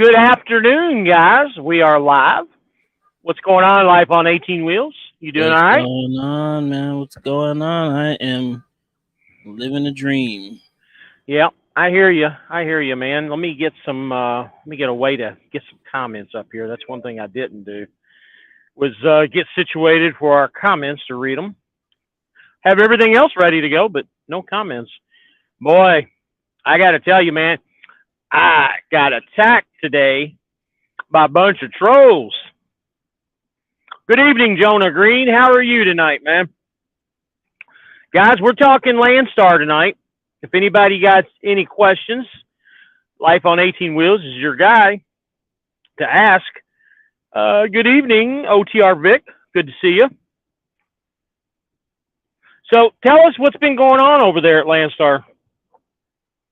Good afternoon, guys. We are live. What's going on, Life on 18 Wheels? You doing What's all right? going on, man? What's going on? I am living a dream. Yeah, I hear you. I hear you, man. Let me get some. Let me get a way to get some comments up here. That's one thing I didn't do was get situated for our comments to read them. Have everything else ready to go, but no comments. Boy, I got to tell you, man, I got attacked today by a bunch of trolls. Good evening, Jonah Green. How are you tonight, man? Guys, we're talking Landstar tonight. If anybody got any questions, Life on 18 Wheels is your guy to ask. Good evening, OTR Vic. Good to see you. So tell us what's been going on over there at Landstar.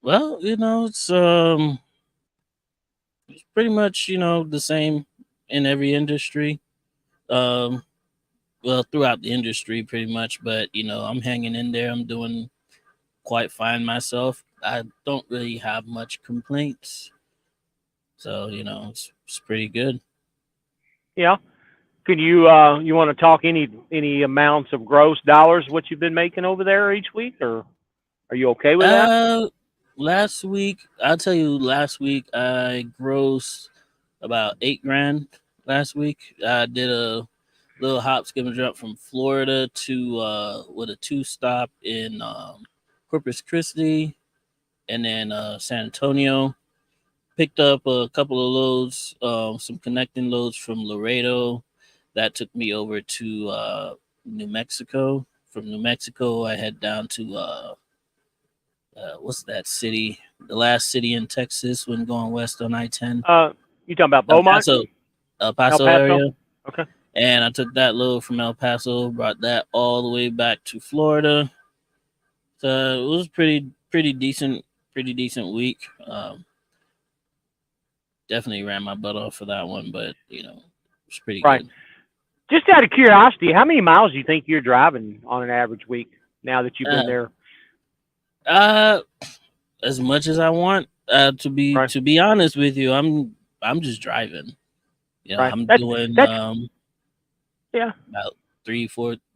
Well, it's pretty much the same in every industry. Um, well, throughout the industry, pretty much. But I'm hanging in there. I'm doing quite fine myself. I don't really have much complaints, so it's pretty good. Yeah. Can you want to talk any amounts of gross dollars what you've been making over there each week, or are you okay with that? Uh, Last week, I'll tell you. Last week, I grossed about 8 grand. Last week, I did a little hop, skip, and jump from Florida to with a two stop in Corpus Christi, and then San Antonio. Picked up a couple of loads, some connecting loads from Laredo. That took me over to New Mexico. From New Mexico, I head down to what's that city? The last city in Texas when going west on I-10, You talking about El Beaumont, Paso, El El Paso Paso? area. Okay. And I took that load from El Paso, brought that all the way back to Florida. So it was pretty decent week. Definitely ran my butt off for that one, but it's pretty Right. good. Just out of curiosity, how many miles do you think you're driving on an average week now that you've been Uh, there? uh, as much as I want. Right. To be honest with you, I'm just driving. Right. I'm That's doing that's yeah. about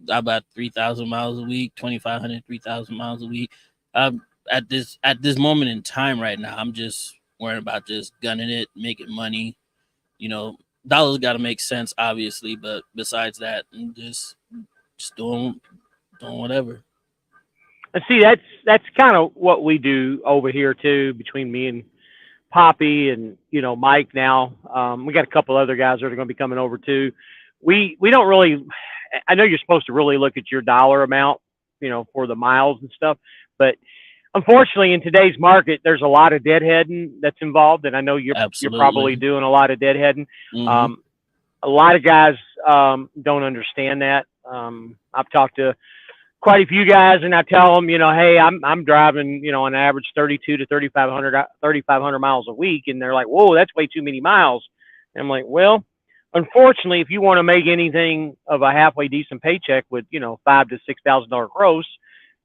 about 3,000 miles a week, 2,500, 3,000 miles a week. At this moment in time right now, I'm just worrying about just gunning it, making money. You know, dollars got to make sense, obviously, but besides that, I'm just doing whatever. And see, that's kind of what we do over here too, between me and Poppy and Mike. Now we got a couple other guys that are going to be coming over too. We don't really. I know you're supposed to really look at your dollar amount, for the miles and stuff, but unfortunately, in today's market, there's a lot of deadheading that's involved, and I know you're probably Absolutely. doing a lot of deadheading. Hmm. Um, a lot of guys don't understand that. I've talked to quite a few guys, and I tell them, hey, I'm driving, on average 32 to 3,500 miles a week, and they're like, whoa, that's way too many miles. And I'm like, well, unfortunately, if you want to make anything of a halfway decent paycheck with $5,000 to $6,000 gross,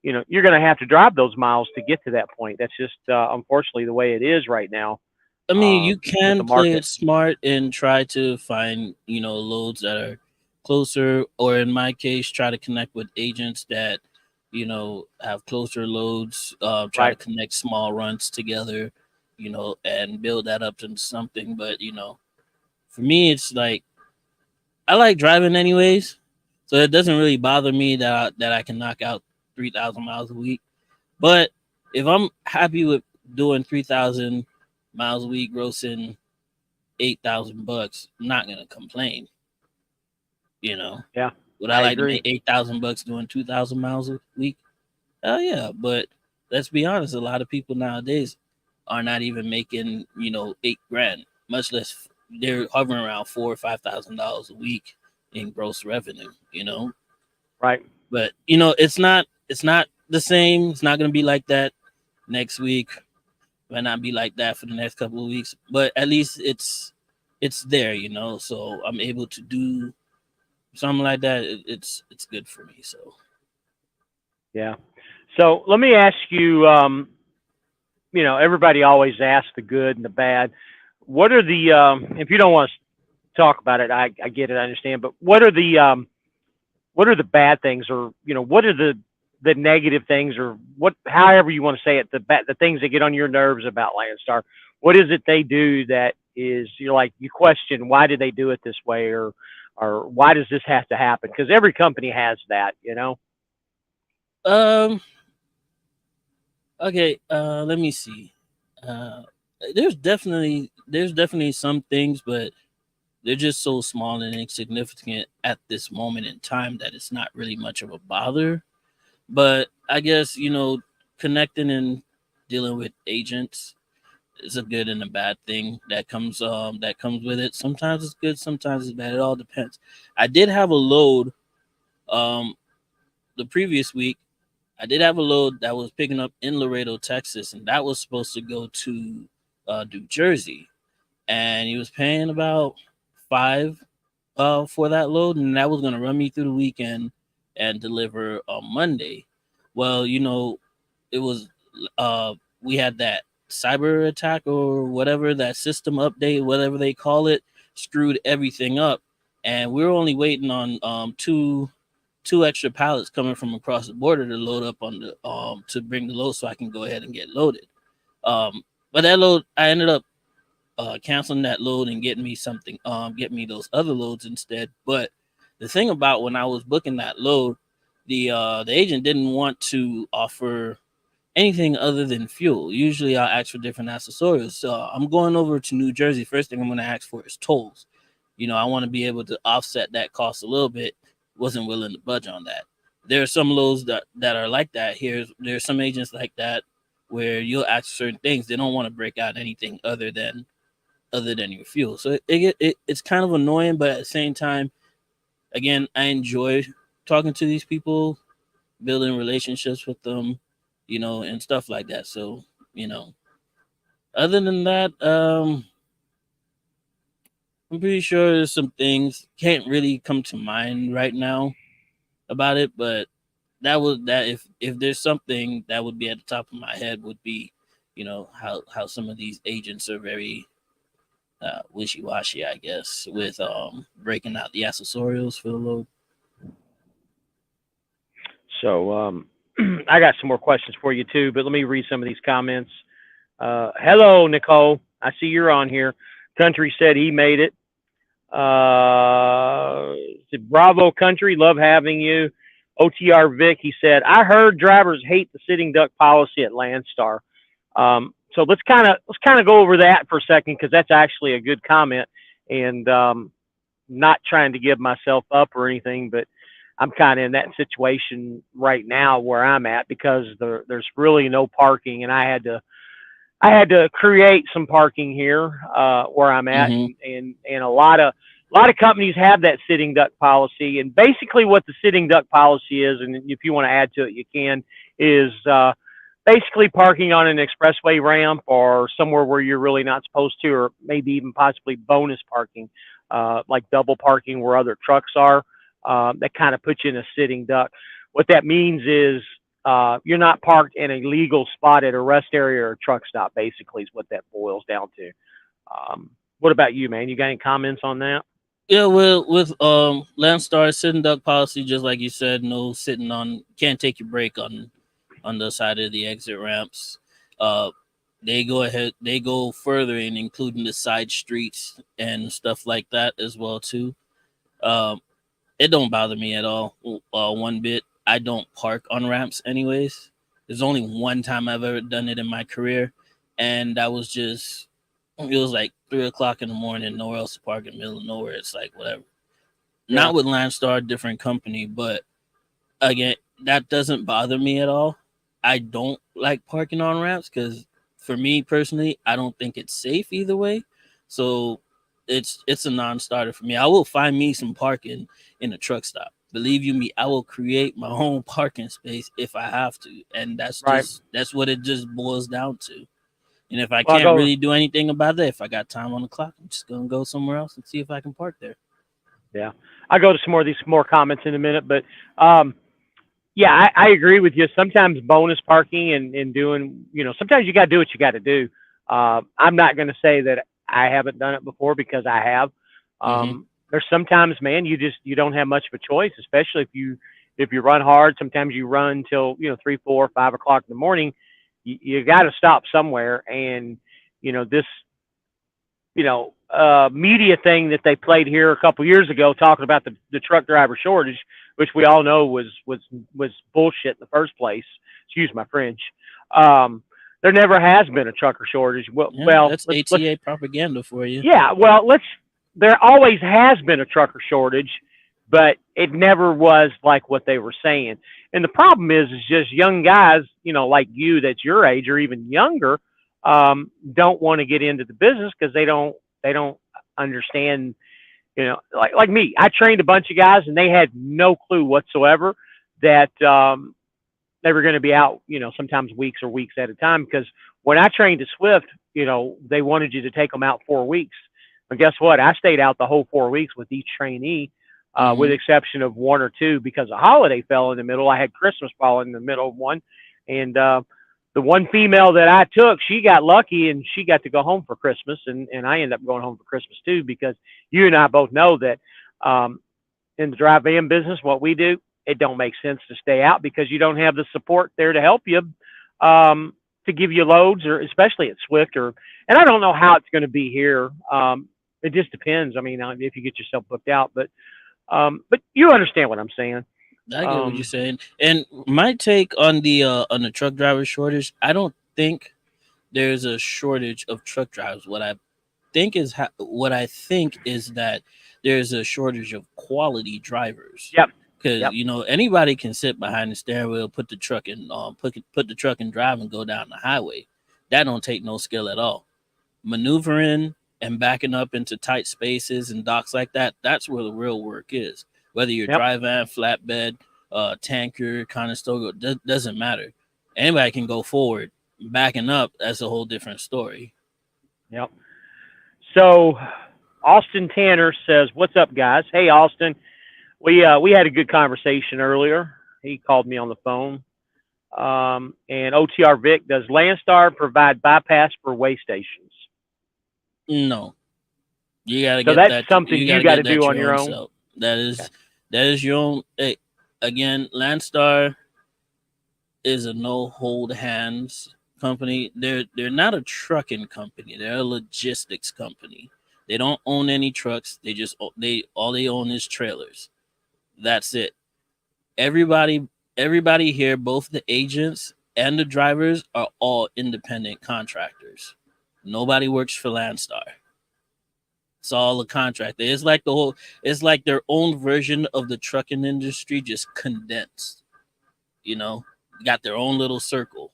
you're going to have to drive those miles to get to that point. That's just unfortunately the way it is right now I mean, you with the can play market. it smart and try to find, loads that are closer, or in my case, try to connect with agents that, have closer loads, try to Right. connect small runs together, and build that up into something. But, for me, it's like, I like driving anyways. So it doesn't really bother me that I can knock out 3,000 miles a week. But if I'm happy with doing 3,000 miles a week, grossing $8,000, I'm not gonna complain. You know, Yeah, would I I like to agree. make $8,000 doing 2,000 miles a week? Hell yeah! But let's be honest, a lot of people nowadays are not even making 8 grand, much less they're hovering around $4 or $5,000 a week in gross revenue. Right. But it's not the same. It's not gonna be like that next week. Might not be like that for the next couple of weeks, but at least it's there, so I'm able to do something like that. It's good for me. So Yeah. So let me ask you. Everybody always asks the good and the bad. what are the if you don't want to talk about it, I get it, I understand. But what are the bad things, or what are the negative things, or what, however you want to say it, the things that get on your nerves about Landstar? What is it they do that is, you're like, you question, why did they do it this way, or why does this have to happen? Because every company has that. Um. Okay. Let me see. Uh, there's definitely some things, but they're just so small and insignificant at this moment in time that it's not really much of a bother. But I guess connecting and dealing with agents is a good and a bad thing that comes with it. Sometimes it's good, sometimes it's bad. It all depends. I did have a load um the previous week. I did have a load that was picking up in Laredo, Texas, and that was supposed to go to New Jersey, and he was paying about five for that load, and that was gonna run me through the weekend and deliver on Monday. Well, it was we had that cyber attack or whatever, that system update, whatever they call it, screwed everything up, and we were only waiting on two extra pallets coming from across the border to load up on the to bring the load so I can go ahead and get loaded. But that load, I ended up canceling that load and getting me something, get me those other loads instead. But the thing about when I was booking that load, the agent didn't want to offer anything other than fuel. Usually I'll ask for different accessories. So I'm going over to New Jersey. First thing I'm going to ask for is tolls. I want to be able to offset that cost a little bit. Wasn't willing to budge on that. There are some lows that are like that. There's some agents like that where you'll ask certain things. They don't want to break out anything other than your fuel. So it's kind of annoying, but at the same time, again, I enjoy talking to these people, building relationships with them, and stuff like that. So, you know, other than that, I'm pretty sure there's some things can't really come to mind right now about it, but that if there's something that would be at the top of my head would be, how some of these agents are very wishy washy, I guess, with breaking out the accessorials for the load. So I got some more questions for you too, but let me read some of these comments. Hello, Nicole. I see you're on here. Country said he made it. Said, Bravo Country, love having you. OTR Vic, he said, I heard drivers hate the sitting duck policy at Landstar. So let's kind of go over that for a second, because that's actually a good comment, and not trying to give myself up or anything, but I'm kind of in that situation right now where I'm at, because there's really no parking, and I had to create some parking here where I'm at, Mm-hmm. and a lot of companies have that sitting duck policy. And basically, what the sitting duck policy is, and if you want to add to it, you can, is basically parking on an expressway ramp or somewhere where you're really not supposed to, or maybe even possibly bonus parking, like double parking where other trucks are. That kind of puts you in a sitting duck. What that means is you're not parked in a legal spot at a rest area or a truck stop, basically, is what that boils down to. What about you, man? You got any comments on that? Yeah, well, with Landstar sitting duck policy, just like you said, no sitting on, can't take your break on the side of the exit ramps. Uh, they go further in, including the side streets and stuff like that as well too. Um, it don't bother me at all, one bit. I don't park on ramps anyways. There's only one time I've ever done it in my career, and that was just, it was like 3 o'clock in the morning, nowhere else to park in the middle of nowhere. It's like whatever. Yeah. Not with Landstar, different company, but again, that doesn't bother me at all. I don't like parking on ramps because, for me personally, I don't think it's safe either way. So it's a non-starter for me. I will find me some parking in a truck stop. Believe you me, I will create my own parking space if I have to, and Right. that's what it just boils down to. And if I Well, I'll can't go. really do anything about it, if I got time on the clock, I'm just gonna go somewhere else and see if I can park there. Yeah, I'll go to some more of these more comments in a minute, but um, yeah, I agree with you. Sometimes bonus parking and doing, sometimes you got to do what you got to do. I'm not going to say that. I haven't done it before because I have. Hmm. There's sometimes, man, you don't have much of a choice, especially if you run hard. Sometimes you run till 3, 4, 5 o'clock in the morning. You got to stop somewhere, and this media thing that they played here a couple years ago, talking about the truck driver shortage, which we all know was bullshit in the first place. Excuse my French. Um, there never has been a trucker shortage. Well, Yeah, well, that's let's ATA propaganda for you. yeah, well, let's. There always has been a trucker shortage, but it never was like what they were saying. And the problem is just young guys, like you, that's your age or even younger, don't want to get into the business because they don't understand. Like me, I trained a bunch of guys and they had no clue whatsoever that they were going to be out, sometimes weeks or weeks at a time. Because when I trained at Swift, they wanted you to take them out 4 weeks. But guess what? I stayed out the whole 4 weeks with each trainee, with Hmm. the exception of one or two because a holiday fell in the middle. I had Christmas fall in the middle of one. And the one female that I took, she got lucky and she got to go home for Christmas. And I ended up going home for Christmas too because you and I both know that um, in the dry van business, what we do, it don't make sense to stay out because you don't have the support there to help you, to give you loads, or especially at Swift, and I don't know how it's going to be here. It just depends. I mean, if you get yourself booked out, but you understand what I'm saying. I get what you're Um, saying. And my take on the truck driver shortage, I don't think there's a shortage of truck drivers. What I think is that there's a shortage of quality drivers. yep, Because yep, anybody can sit behind the steering wheel, put the truck in, put the truck in drive and go down the highway. That don't take no skill at all. Maneuvering and backing up into tight spaces and docks like that, that's where the real work is. Whether you're yep, dry van, flatbed, tanker, Conestoga, doesn't matter. Anybody can go forward. Backing up, that's a whole different story. yep. So Austin Tanner says, "What's up, guys? Hey, Austin. We had a good conversation earlier. He called me on the phone. And OTR Vic, does Landstar provide bypass for way stations? No, you gotta So get that's that. something You you gotta got to get do that on your your own own. self. That Okay. is your own. Hey, again, Landstar is a no hold hands company. They're not a trucking company. They're a logistics company. They don't own any trucks. They all they own is trailers. That's it. Everybody here, both the agents and the drivers, are all independent contractors. Nobody works for Landstar. It's all a contract. It's like their own version of the trucking industry, just condensed. You know, got their own little circle.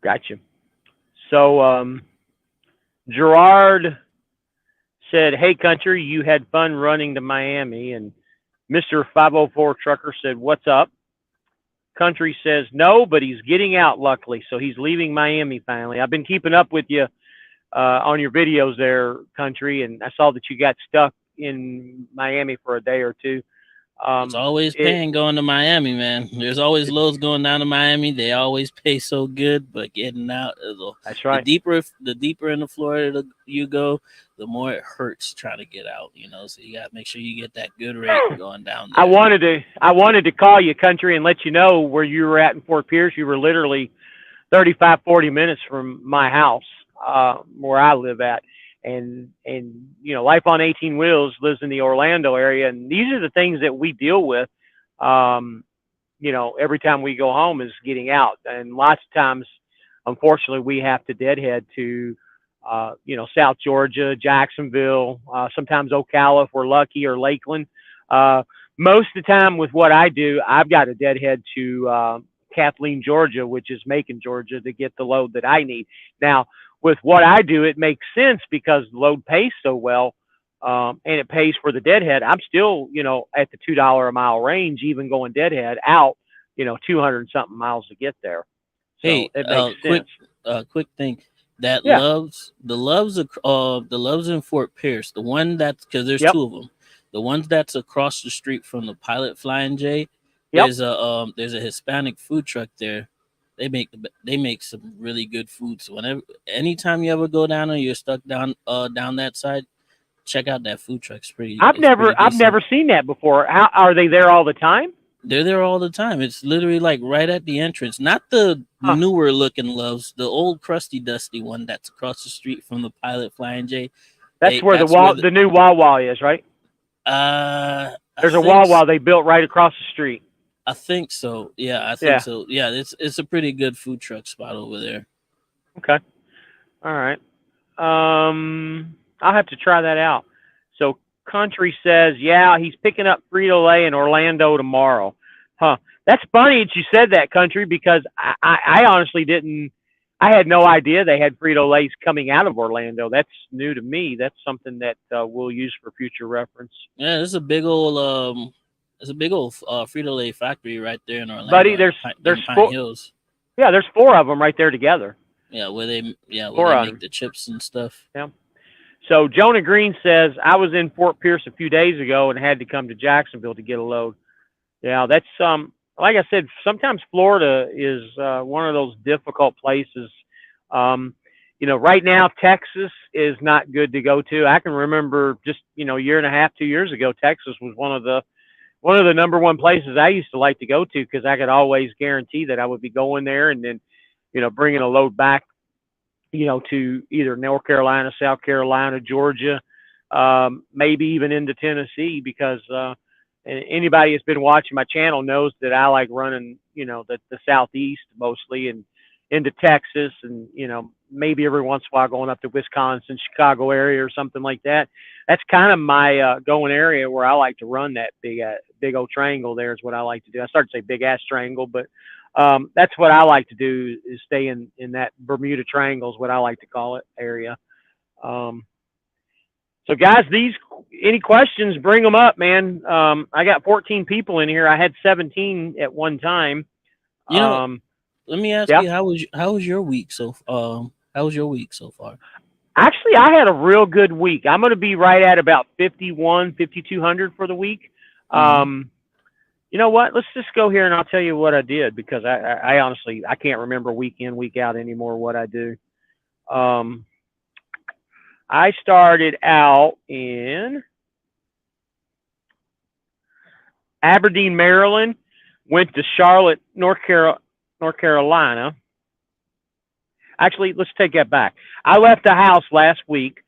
Gotcha. So Gerard said, "Hey, country, you had fun running to Miami." And Mister 504 Trucker said, "What's up?" Country says, "No, but he's getting out luckily, so he's leaving Miami finally." I've been keeping up with you on your videos there, Country, and I saw that you got stuck in Miami for a day or two. It's Um, always it, paying going to Miami, man. There's always it loads going down to Miami. They always pay so good, but getting out is that's the right. deeper into Florida you go, the more it hurts trying to get out. So you gotta make sure you get that good rate going down I there. wanted to I wanted to call you, Country, and let you know where you were at in Fort Pierce. You were literally 35, 40 minutes from my house, where I live at. And Life on 18 Wheels lives in the Orlando area, and these are the things that we deal with. Um, every time we go home is getting out, and lots of times, unfortunately, we have to deadhead to, South Georgia, Jacksonville, sometimes Ocala if we're lucky, or Lakeland. Uh, Most of the time, with what I do, I've got to deadhead to Kathleen, Georgia, which is Macon, Georgia, to get the load that I need. Now, with what I do, it makes sense because the load pays so well, and it pays for the deadhead. I'm still, at the $2 a mile range, even going deadhead out, 200 something miles to get there. So Hey, it makes quick, sense. quick thing. That Yeah. the loves in Fort Pierce. The one that's because there's Yep. two of them. The ones that's across the street from the Pilot Flying J. Yep. There's a Hispanic food truck there they make some really good food. So anytime you ever go down or you're stuck down that side, check out that food truck. It's pretty I've decent. never seen that before. How are they there all the time? They're there all the time. It's literally like right at the entrance. Not the Huh. newer looking Loves, the old crusty dusty one that's across the street from the Pilot Flying J. That's where That's where the new Wawa is, right? I There's a think Wawa they built right across the street. I think so. Yeah, I think Yeah. so. Yeah, it's a pretty good food truck spot over there. Okay. All right. I'll have to try that out. So Country says, yeah, he's picking up Frito Lay in Orlando tomorrow. Huh. That's funny that you said that, Country, because I honestly didn't. I had no idea they had Frito Lays coming out of Orlando. That's new to me. That's something that we'll use for future reference. Yeah, it's a big old Frito Lay factory right there in Buddy, Orlando there's in Pine four. Hills. Yeah, there's four of them right there together. Where Four they of make them. the chips and stuff. Yeah. So Jonah Green says, I was in Fort Pierce a few days ago and had to come to Jacksonville to get a load. Yeah, that's like I said, sometimes Florida is one of those difficult places. Um, right now Texas is not good to go to. I can remember just a year and a half, 2 years ago, Texas was one of the number one places I used to like to go to because I could always guarantee that I would be going there and then bringing a load back to either North Carolina, South Carolina, Georgia, maybe even into Tennessee, because anybody that's been watching my channel knows that I like running, the Southeast mostly and into Texas and, maybe every once in a while going up to Wisconsin, Chicago area or something like that. That's kind of my going area where I like to run that big old triangle there is what I like to do. I started to say big ass triangle, but that's what I like to do is stay in that Bermuda Triangle is what I like to call it area. Um, so guys, any questions, bring them up, man. I got 14 people in here. I had 17 at one time. You know, Um, let me ask yeah, you, how was your week how was your week so far? actually, I had a real good week. I'm going to be right at about 51, 5,200 for the week. Mm-hmm. You know what? Let's just go here and I'll tell you what I did because I honestly I can't remember week in week out anymore what I do. Um, I started out in Aberdeen, Maryland, went to Charlotte, North Carolina. Actually, let's take that back. I left the house last week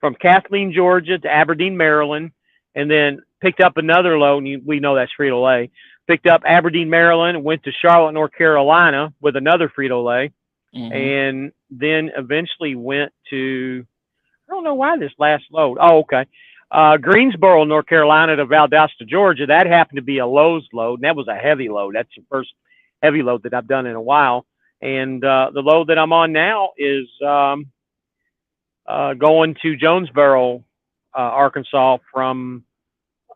from Kathleen, Georgia to Aberdeen, Maryland, and then picked up another load. And we know that's Frito Lay. Picked up Aberdeen, Maryland, went to Charlotte, North Carolina with another Frito Lay, Mm-hmm. and then eventually went to, I don't know why this last load. Oh, okay. Greensboro, North Carolina to Valdosta, Georgia. That happened to be a Lowe's load, and that was a heavy load. That's the first heavy load that I've done in a while. And the load that I'm on now is going to Jonesboro, Arkansas from,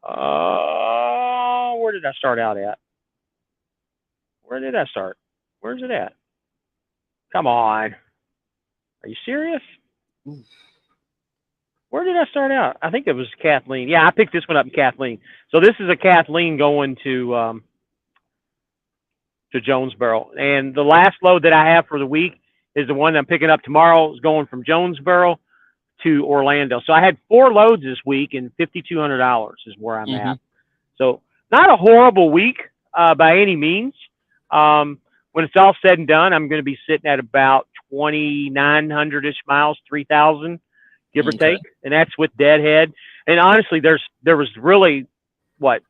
where did I start out at? Where did I start? Where's it at? Come on. Are you serious? Where did I start out? I think it was Kathleen. Yeah, I picked this one up in Kathleen. So this is a Kathleen going to Jonesboro. And the last load that I have for the week is the one I'm picking up tomorrow. It's going from Jonesboro to Orlando. So I had 4 loads this week, and $5,200 is where I'm Mm-hmm. at. So not a horrible week by any means. When it's all said and done, I'm going to be sitting at about 2,900-ish miles, 3,000, give or Okay. take, and that's with Deadhead. And honestly, there was really what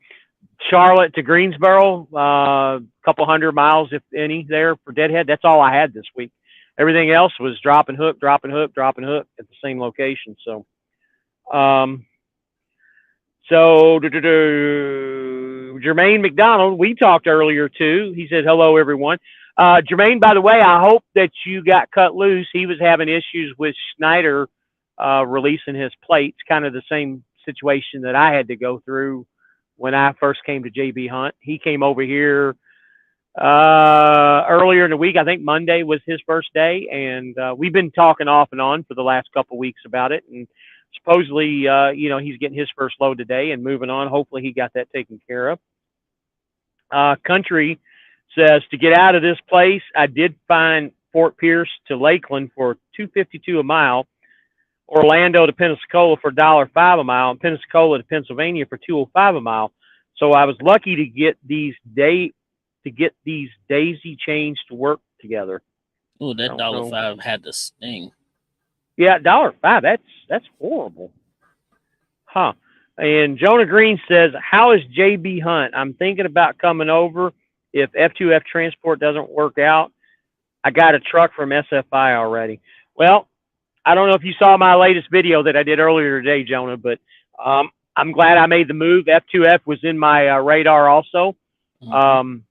Charlotte to Greensboro, a couple hundred miles, if any, there for Deadhead. That's all I had this week. Everything else was drop and hook, drop and hook, drop and hook at the same location. So, um, Jermaine McDonald, we talked earlier too. He said, hello, everyone. Jermaine, by the way, I hope that you got cut loose. He was having issues with Schneider releasing his plates, kind of the same situation that I had to go through when I first came to JB Hunt. He came over here earlier in the week. I think Monday was his first day, and we've been talking off and on for the last couple of weeks about it. And supposedly, he's getting his first load today and moving on. Hopefully, he got that taken care of. Country Says to get out of this place, I did find Fort Pierce to Lakeland for $2.52 a mile, Orlando to Pensacola for $1.05 a mile, and Pensacola to Pennsylvania for $2.05 a mile. So I was lucky to get these daisy chains to work together. Oh, I that don't dollar know. five had to sting. Yeah, $1.05. That's horrible, huh? And Jonah Green says, "How is JB Hunt? I'm thinking about coming over if F2F transport doesn't work out. I got a truck from SFI already." Well, I don't know if you saw my latest video that I did earlier today, Jonah, but I'm glad I made the move. F2F was in my radar also. Mm-hmm. Um,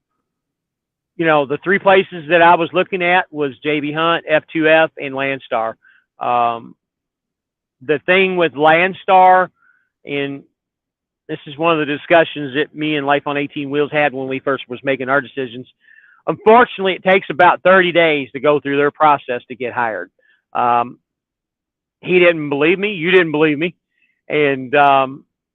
the three places that I was looking at was JB Hunt, F2F, and Landstar. Um, the thing with Landstar, and this is one of the discussions that me and Life on 18 Wheels had when we first was making our decisions. Unfortunately, it takes about 30 days to go through their process to get hired. Um, he didn't believe me. You didn't believe me. And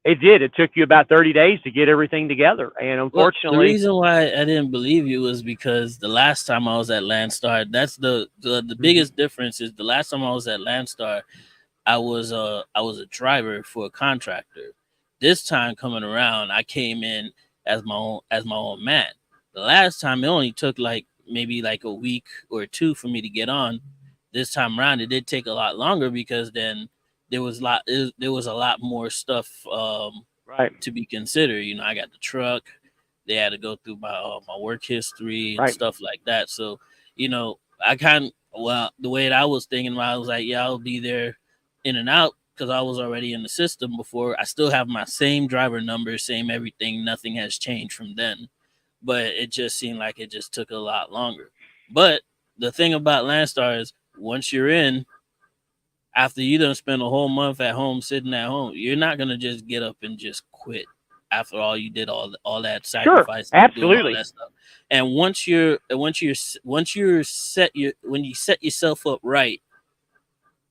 it did. It took you about 30 days to get everything together. And Well, the unfortunately, reason why I didn't believe you was because the last time I was at Landstar, that's the mhm, biggest difference is the last time I was at Landstar, I was a driver for a contractor. This time coming around, I came in as my own man. The last time it only took like maybe like a week or two for me to get on. This time around, it did take a lot longer because then there was a lot more stuff right, to be considered. I got the truck. They had to go through my work history and right, stuff like that. So, I kind of the way that I was thinking about, it, I was like, yeah, I'll be there in and out because I was already in the system before. I still have my same driver number, same everything. Nothing has changed from then, but it just seemed like it just took a lot longer. But the thing about Landstar is once you're in, after you done spend a whole month at home sitting at home, you're not gonna just get up and just quit after all you did all that sure, sacrificing and doing all absolutely, that stuff. And when you set yourself up right,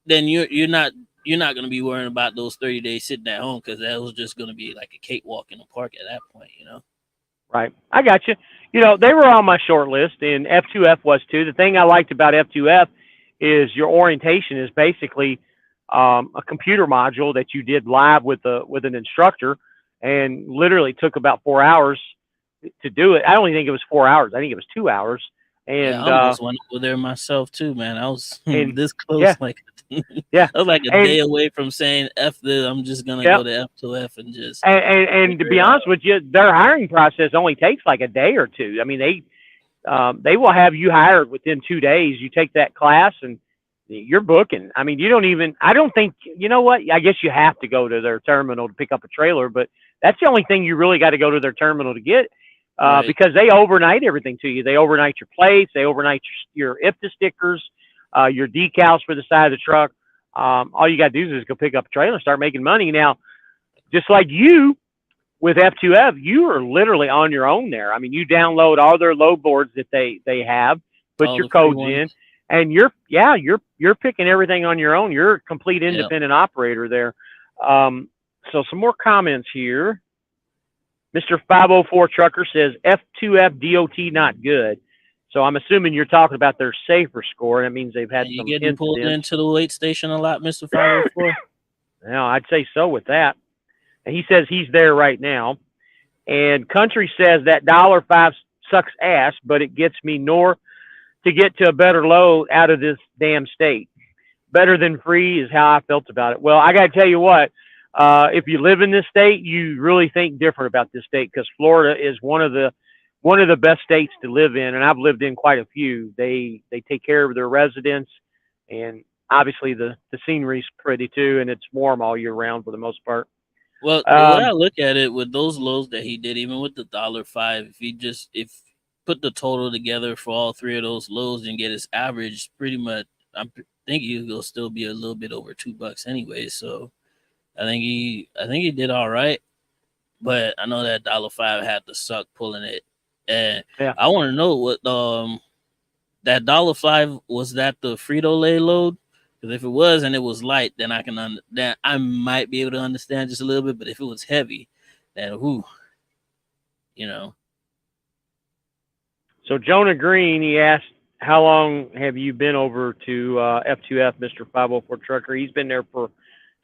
then you're not gonna be worrying about those 30 days sitting at home because that was just gonna be like a cakewalk in the park at that point. right. I got you. They were on my short list, and F2F was too. The thing I liked about F2F is your orientation is basically a computer module that you did live with an instructor, and literally took about 4 hours to do it. I don't even think it was 4 hours. I think it was 2 hours, Yeah, I and almost went over there myself too, man. I was and this yeah, close, like I yeah, was like a and day away from saying F this. I'm just gonna yeah, go to F2F and just and to figure be it honest out. with you, their hiring process only takes like a day or two. I mean, they will have you hired within 2 days. You take that class and you're booking. I mean, you don't even. I don't think you know what. I guess you have to go to their terminal to pick up a trailer, but that's the only thing you really got to go to their terminal to get. Right, Because they overnight everything to you. They overnight your plates. They overnight your IFTA stickers, your decals for the side of the truck. All you got to do is go pick up a trailer and start making money. Now, just like you, with F2F, you are literally on your own there. I mean, you download all their load boards that they have, put all your the free codes in, ones. and you're picking everything on your own. You're a complete Yeah, independent operator there. Um, so some more comments here. Mr. 504 Trucker says F2F DOT not good. So I'm assuming you're talking about their safer score. That means they've had and you some getting pulled incidents. into the weight station a lot, Mister 504. Now I'd say so with that. And he says he's there right now. And Country says that $1.05 sucks ass, but it gets me north to get to a better load out of this damn state. Better than free is how I felt about it. Well, I got to tell you what, if you live in this state, you really think different about this state because Florida is one of the best states to live in, and I've lived in quite a few. They take care of their residents, and obviously the scenery's pretty too, and it's warm all year round for the most part. Well, the way I Um, look at it, with those lows that he did, even with the $1.05, if put the total together for all three of those lows and get his average, pretty much, think he'll still be a little bit over $2 anyway. So I think he did all right, but I know that $1.05 had to suck pulling it, and yeah. I want to know what that $1.05 was, that the Frito Lay load. Because if it was and it was light, then then I might be able to understand just a little bit. But if it was heavy, then whoo, you know, So Jonah Green, he asked, "How long have you been over to F2F, Mr. 504 Trucker?" He's been there for.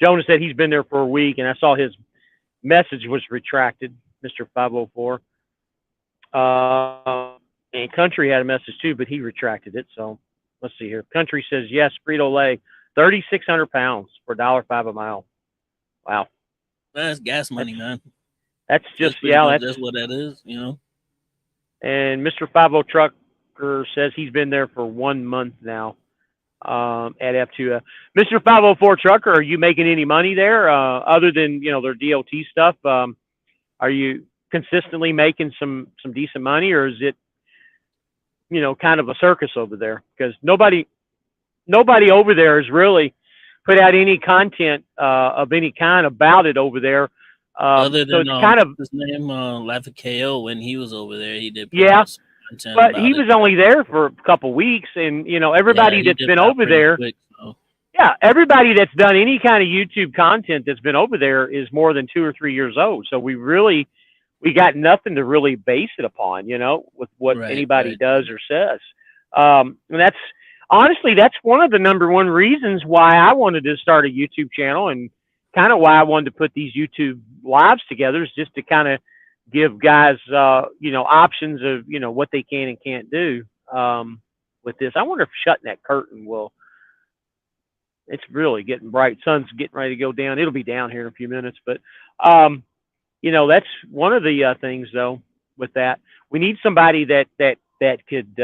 Jonah said he's been there for a week, and I saw his message was retracted, Mr. 504. And Country had a message too, but he retracted it. So let's see here. Country says yes, Frito Lay, 3,600 pounds for $1.05 a mile. Wow, That's gas that's money, man. that's That's just pretty yeah, much that's. that's what that is, you know. And Mr. 50 Trucker says he's been there for 1 month now at F2. Mr. 504 Trucker, are you making any money there other than their DOT stuff? Are you consistently making some decent money, or is it kind of a circus over there? Because nobody over there has really put out any content of any kind about it over there. Other So than it's kind of his name, Life of KO, when he was over there, he did put yeah, out some content but he about it. was only there for a couple weeks, and Yeah, everybody he that's dipped been out over pretty there, quick. So. yeah, everybody that's done any kind of YouTube content that's been over there is more than 2 or 3 years old. So we got nothing to really base it upon, with what Right, anybody right. does or says. And that's honestly, that's one of the number one reasons why I wanted to start a YouTube channel, and kind of why I wanted to put these YouTube lives together, is just to kind of give guys, options of, what they can and can't do with this. I wonder if shutting that curtain will. It's really getting bright. Sun's getting ready to go down. It'll be down here in a few minutes, but that's one of the things though. With that, we need somebody that could.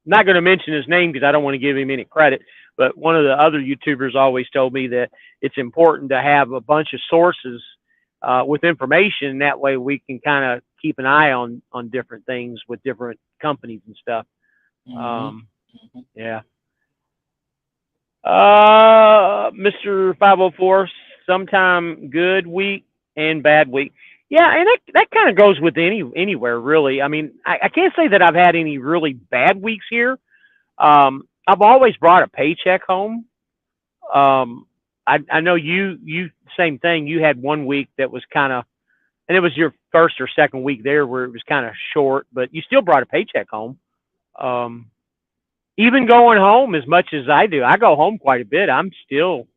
Not going to mention his name because I don't want to give him any credit. But one of the other YouTubers always told me that it's important to have a bunch of sources with information. That way, we can kind of keep an eye on different things with different companies and stuff. Yeah. Mr. 504, sometime good week and bad week. Yeah, and that kind of goes with anywhere really. I mean, I can't say that I've had any really bad weeks here. I've always brought a paycheck home. I know you same thing. You had one week that was kind of, and it was your first or second week there where it was kind of short, but you still brought a paycheck home. Even going home as much as I do, I go home quite a bit. I'm still,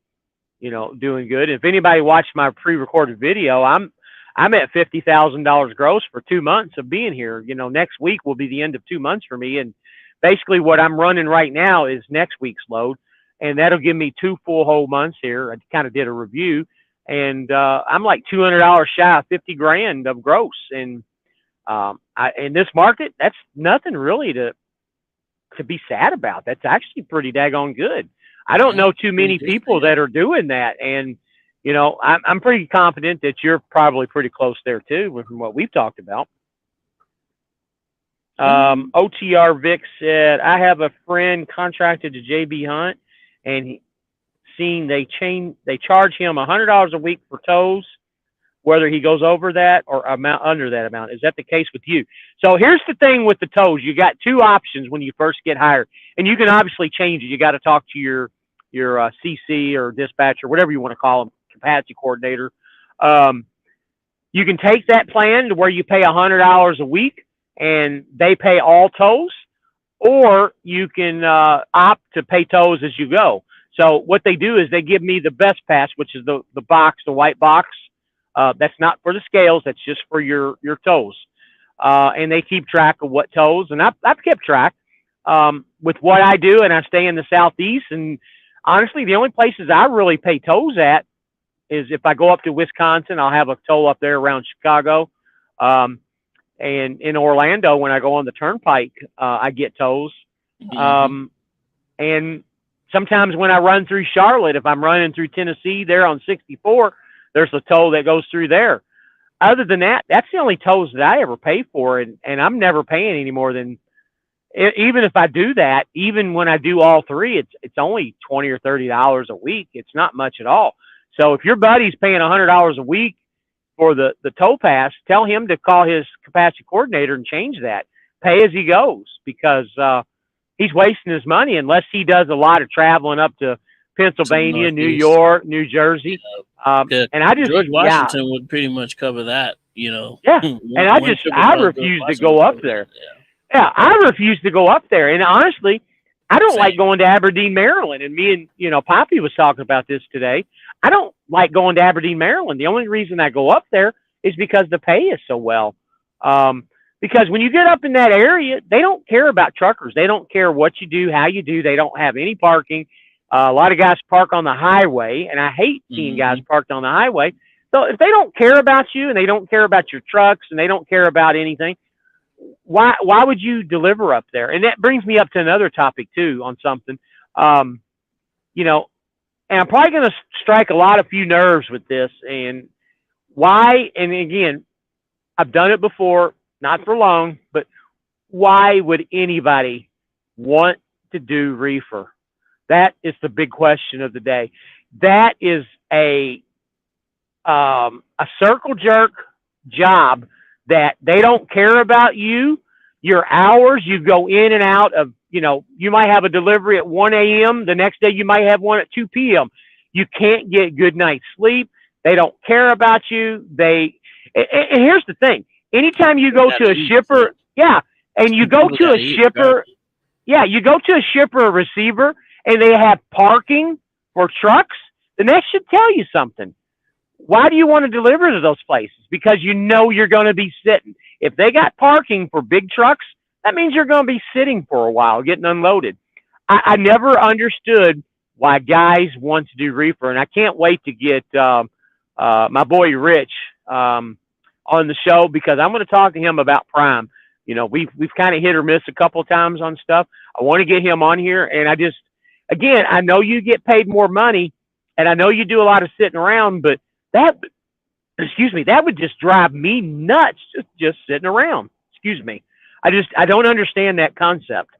doing good. If anybody watched my pre-recorded video, I'm at $50,000 gross for 2 months of being here. Next week will be the end of 2 months for me, and basically what I'm running right now is next week's load, and that'll give me 2 full whole months here. I kind of did a review, and I'm like $200 shy of 50 grand of gross, and in this market, that's nothing really to be sad about. That's actually pretty daggone good. I don't know too many people that are doing that, and I'm pretty confident that you're probably pretty close there too, from what we've talked about. OTR Vic said, I have a friend contracted to JB Hunt, and they charge him $100 a week for tows, whether he goes over that or under that amount. Is that the case with you? So here's the thing with the tows. You got two options when you first get hired, and you can obviously change it. You got to talk to your CC or dispatcher, whatever you want to call them, capacity coordinator. You can take that plan to where you pay $100 a week and they pay all tows, or you can opt to pay tows as you go. So what they do is they give me the best pass, which is the box, the white box. That's not for the scales. That's just for your tows. And they keep track of what tows. And I've kept track with what I do, and I stay in the Southeast. And honestly, the only places I really pay tows at is if I go up to Wisconsin, I'll have a toll up there around Chicago. And in Orlando, when I go on the turnpike, I get tolls. And sometimes when I run through Charlotte, if I'm running through Tennessee there on 64, there's a toll that goes through there. Other than that, that's the only tolls that I ever pay for. And I'm never paying any more than, even if I do that, even when I do all three, it's only $20 or $30 a week. It's not much at all. So if your buddy's paying $100 a week for the toll pass, tell him to call his capacity coordinator and change that. Pay as he goes, because he's wasting his money unless he does a lot of traveling up to Pennsylvania, New York, New Jersey. And I just, George Washington would pretty much cover that, Yeah. And I refuse to go up there. Yeah, I refuse to go up there. And honestly, I don't like Same. going to Aberdeen, Maryland. And me and, Poppy was talking about this today. I don't like going to Aberdeen, Maryland. The only reason I go up there is because the pay is so well. Um, because when you get up in that area, they don't care about truckers. They don't care what you do, how you do. They don't have any parking. A lot of guys park on the highway, and I hate seeing guys Hmm. parked on the highway. So if they don't care about you and they don't care about your trucks and they don't care about anything, why would you deliver up there? And that brings me up to another topic too on something. Um, you know, and I'm probably going to strike a lot of few nerves with this. And why? And again, I've done it before, not for long, but why would anybody want to do reefer? That is the big question of the day. That is a circle jerk job that they don't care about you, your hours. You go in and out of, you might have a delivery at 1 a.m. The next day you might have one at 2 p.m. You can't get good night's sleep. They don't care about you. And here's the thing. Anytime you People go gotta to a eat. shipper, yeah, and you go People to a gotta eat, right? shipper, yeah, you go to a shipper or receiver and they have parking for trucks, then that should tell you something. Why do you want to deliver to those places? Because you know you're going to be sitting. If they got parking for big trucks, that means you're going to be sitting for a while getting unloaded. I never understood why guys want to do reefer, and I can't wait to get my boy Rich on the show because I'm going to talk to him about Prime. We've kind of hit or miss a couple of times on stuff. I want to get him on here, and again, I know you get paid more money, and I know you do a lot of sitting around, but that excuse me, that would just drive me nuts just sitting around. Excuse me. I don't understand that concept.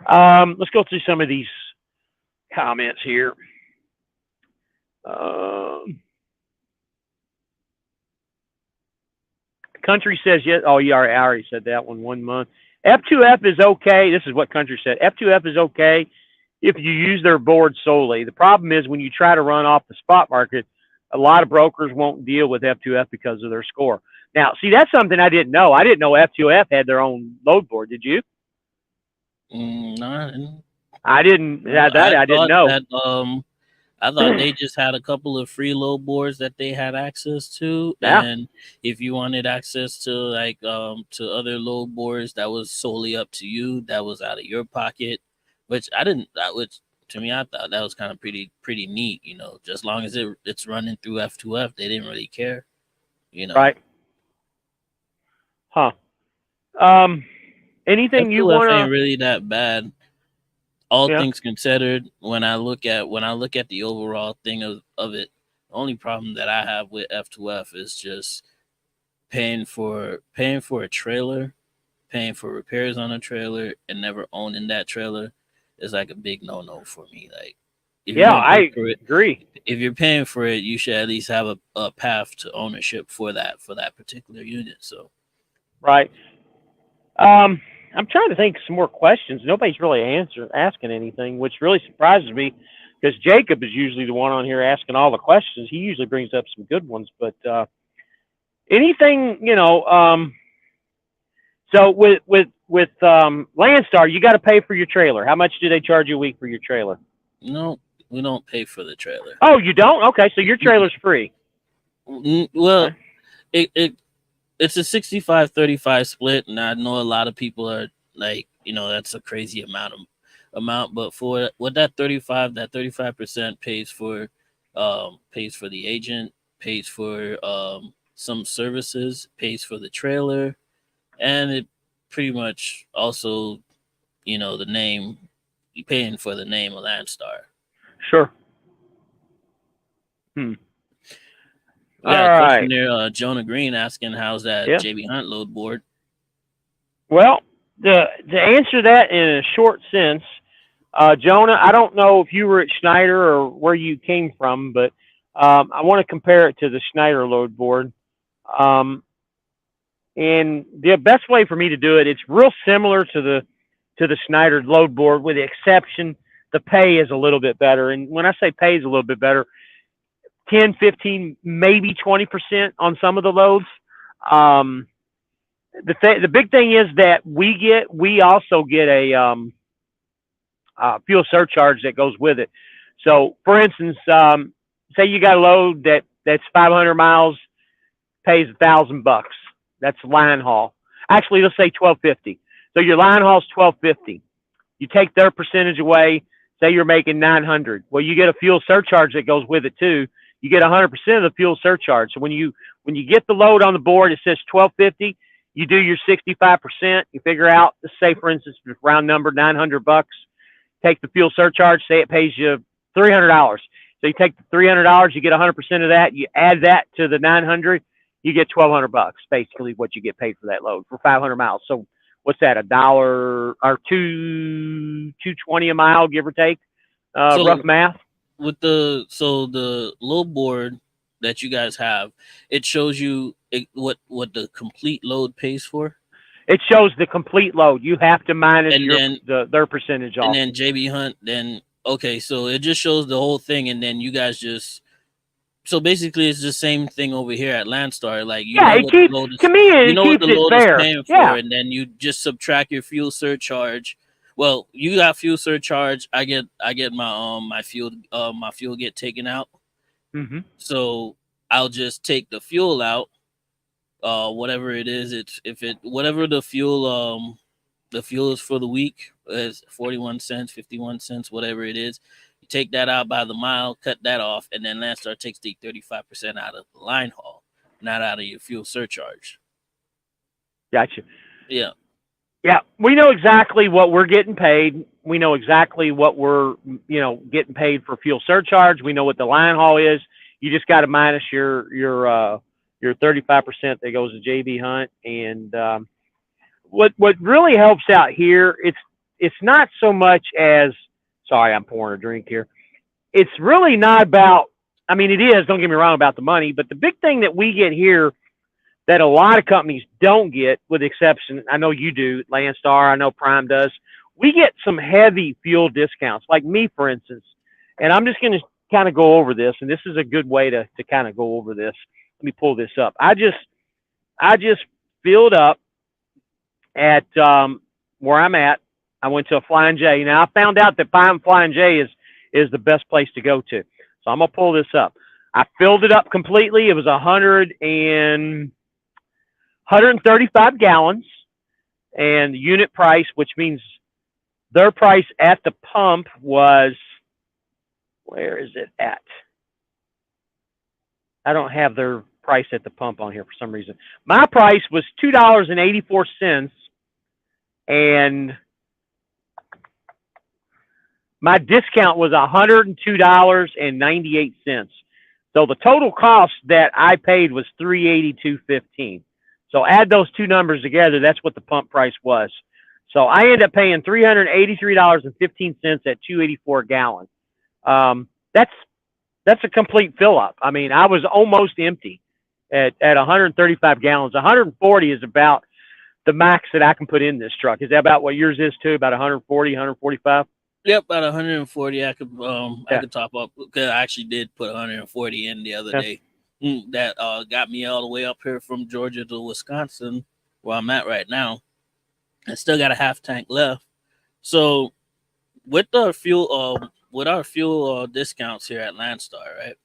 Let's go through some of these comments here. Um, Country says yes. Oh, yeah, I already said that one. 1 month. F2F is okay. This is what Country said. F2F is okay if you use their board solely. The problem is when you try to run off the spot market, a lot of brokers won't deal with F2F because of their score. Now, see, that's something I didn't know. I didn't know F2F had their own load board. Did you? No, I didn't. I didn't. No, That I didn't know. I thought they just had a couple of free load boards that they had access to, Yeah, and if you wanted access to like to other load boards, that was solely up to you. That was out of your pocket, which I didn't. That which to me, I thought that was kind of pretty neat. Just long as it's running through F2F, they didn't really care. You know, right. Huh. Um, Anything you F2F wanna? ain't really that bad. All Yeah, things considered, when I look at the overall thing of it, the only problem that I have with F2F is just paying for a trailer, paying for repairs on a trailer, and never owning that trailer is like a big no for me. Like if you're yeah. gonna pay I for it, agree. if you're paying for it, you should at least have a path to ownership for that particular unit. So Right. I'm trying to think of some more questions. Nobody's really asking anything, which really surprises me because Jacob is usually the one on here asking all the questions. He usually brings up some good ones, but anything, so with Landstar, you got to pay for your trailer. How much do they charge you a week for your trailer? no, we don't pay for the trailer. Oh, you don't? Okay, so your trailer's free. Well, Okay. it's a 65-35 split, and I know a lot of people are like, that's a crazy amount, but for what that 35% pays for the agent, pays for some services, pays for the trailer, and it pretty much also, the name, you paying for the name of Landstar. Sure. Hmm. We got All a question right. there, Jonah Green asking how's that Yeah. JB Hunt load board. Well, to answer that in a short sense, Jonah, I don't know if you were at Schneider or where you came from, but I want to compare it to the Schneider load board. Um, and the best way for me to do it, it's real similar to the Schneider load board, with the exception the pay is a little bit better. And when I say pay is a little bit better, 10, 15, maybe 20% on some of the loads. Um, the big thing is that we also get a fuel surcharge that goes with it. So, for instance, say you got a load that's 500 miles, pays $1,000. That's line haul. Actually, let's say 1250. So your line haul's 1250. You take their percentage away. Say you're making 900. Well, you get a fuel surcharge that goes with it too. You get 100% of the fuel surcharge. So when you get the load on the board, it says 1250. You do your 65%. You figure out, let's say for instance, round number $900. Take the fuel surcharge. Say it pays you $300. So you take the $300, you get 100% of that. You add that to the 900, you get $1,200. Basically, what you get paid for that load for 500 miles. So what's that? $1 or $2.20 a mile, give or take. Rough So math. the load board that you guys have, it shows you what the complete load pays for, It shows the complete load. You have to minus and then their percentage and off. then JB Hunt, then okay, so it just shows the whole thing, and then you guys just so basically it's the same thing over here at Landstar. Like Yeah, it what the keeps load to is, me you it know what keeps the it load is fair. paying for, Yeah. and then you just subtract your fuel surcharge. Well, you got fuel surcharge. I get my fuel get taken out. Hmm. So I'll just take the fuel out, whatever it is. It's if it whatever the fuel is for the week is 41 cents, 51 cents, whatever it is. You take that out by the mile, cut that off, and then Landstar takes the 35% out of the line haul, not out of your fuel surcharge. Gotcha. Yeah. Yeah, we know exactly what we're getting paid. We know exactly what we're, getting paid for fuel surcharge. We know what the line haul is. You just got to minus your 35% that goes to JB Hunt. And what really helps out here, it's not so much as, sorry, I'm pouring a drink here. It's really not about. I mean, it is. Don't get me wrong about the money, but the big thing that we get here that a lot of companies don't get, with the exception, I know you do, Landstar, I know Prime does. We get some heavy fuel discounts, like me, for instance. And I'm just going to kind of go over this, and this is a good way to kind of go over this. Let me pull this up. I just filled up at where I'm at. I went to a Flying J. Now I found out that Flying J is the best place to go to. So I'm gonna pull this up. I filled it up completely. It was 135 gallons, and unit price, which means their price at the pump was, where is it at? I don't have their price at the pump on here for some reason. My price was $2.84, and my discount was $102.98. So the total cost that I paid was $382.15. So add those two numbers together, that's what the pump price was. So I ended up paying $383.15 at 284 gallon. That's a complete fill up. I mean, I was almost empty at 135 gallons. 140 is about the max that I can put in this truck. Is that about what yours is too? About 140, 145? Yep, about 140. I Yeah. could top up because I actually did put 140 in the other Yeah. day. That got me all the way up here from Georgia to Wisconsin, where I'm at right now. I still got a half tank left. So with our fuel discounts here at Landstar, right?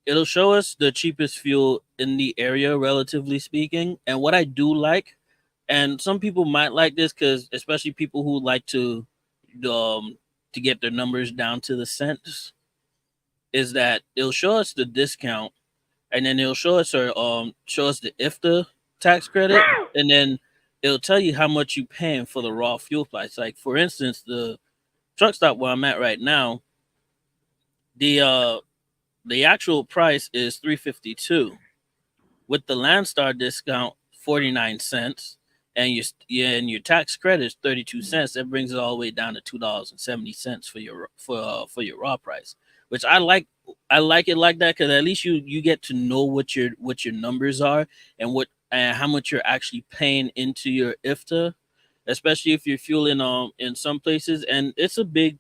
It'll show us the cheapest fuel in the area, relatively speaking. And what I do like, and some people might like this, because especially people who like um to get their numbers down to the cents, is that it'll show us the discount, and then it'll show us the IFTA tax credit, and then it'll tell you how much you paying for the raw fuel price. Like for instance, the truck stop where I'm at right now, the the actual price is 352 with the Landstar discount 49 cents, and your tax credit is 32 cents. That brings it all the way down to $2.70 for your raw price, which I like. I like it like that because at least you get to know what your numbers are, and how much you're actually paying into your IFTA, especially if you're fueling in some places. And it's a big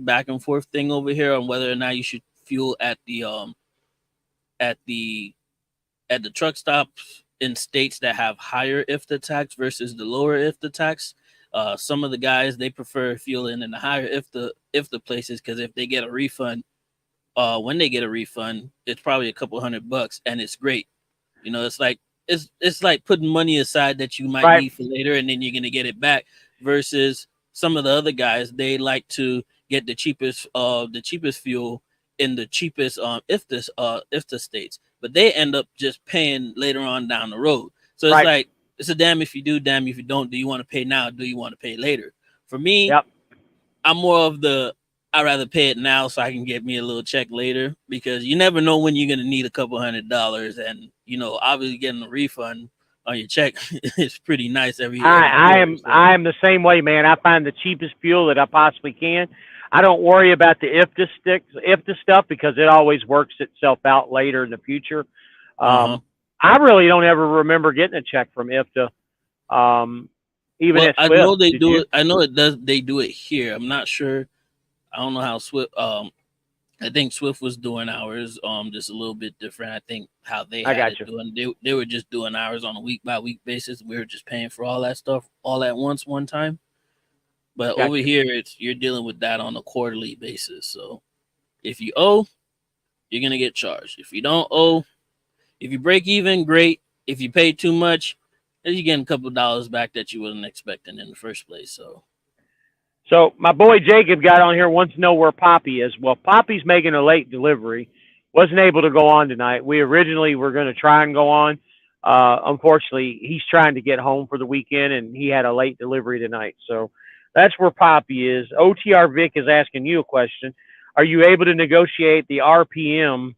back and forth thing over here on whether or not you should fuel at the at the truck stops in states that have higher IFTA tax versus the lower IFTA tax. Some of the guys they prefer fueling in the higher IFTA places because if they get a refund, when they get a refund, it's probably a couple $100 and it's great. You know, it's like putting money aside that you might Right. need for later, and then you're gonna get it back. Versus some of the other guys, they like to get the cheapest fuel in the cheapest if the states, but they end up just paying later on down the road. So it's Right. like it's a damn if you do, damn if you don't. Do you want to pay now? Do you want to pay later? For me, Yep. I'm more of the I'd rather pay it now so I can get me a little check later because you never know when you're gonna need a couple $100, and you know, obviously getting a refund on your check is pretty nice every I quarter. am So I am the same way, man. I find the cheapest fuel that I possibly can. I don't worry about the if the stuff because it always works itself out later in the future. uh-huh. I really don't ever remember getting a check from IFTA, even Well, at I Swift. know they Did do you? it. I know it does. They do it here. I'm not sure. I don't know how Swift. I think Swift was doing ours just a little bit different. I think how they I had got it you. doing. They were just doing ours on a week by week basis. We were just paying for all that stuff all at once one time. But Got over you. here, it's you're dealing with that on a quarterly basis. So if you owe, you're gonna get charged. If you don't owe, if you break even, great. If you pay too much, then you get a couple of dollars back that you wasn't expecting in the first place. So So my boy Jacob got on here wants to know where Poppy is. Well, Poppy's making a late delivery. Wasn't able to go on tonight. We originally were going to try and go on. Unfortunately, he's trying to get home for the weekend, and he had a late delivery tonight. So that's where Poppy is. OTR Vic is asking you a question. Are you able to negotiate the RPM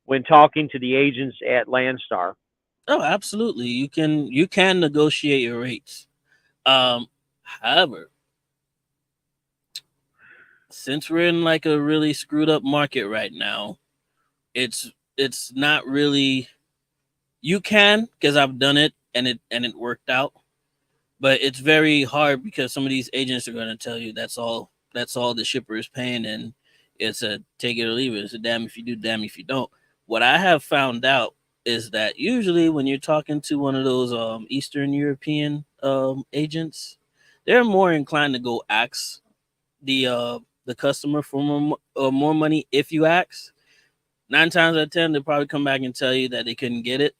when talking to the agents at Landstar? oh, absolutely, you can negotiate your rates. However, since we're in like a really screwed up market right now, it's not really you can because I've done it and it worked out, but it's very hard because some of these agents are going to tell you that's all the shipper is paying, and it's a take it or leave it. It's a damn if you do, damn if you don't. What I have found out is that usually when you're talking to one of those Eastern European agents, they're more inclined to go ask the customer for more money if you ask. 9 times out of 10, they'll probably come back and tell you that they couldn't get it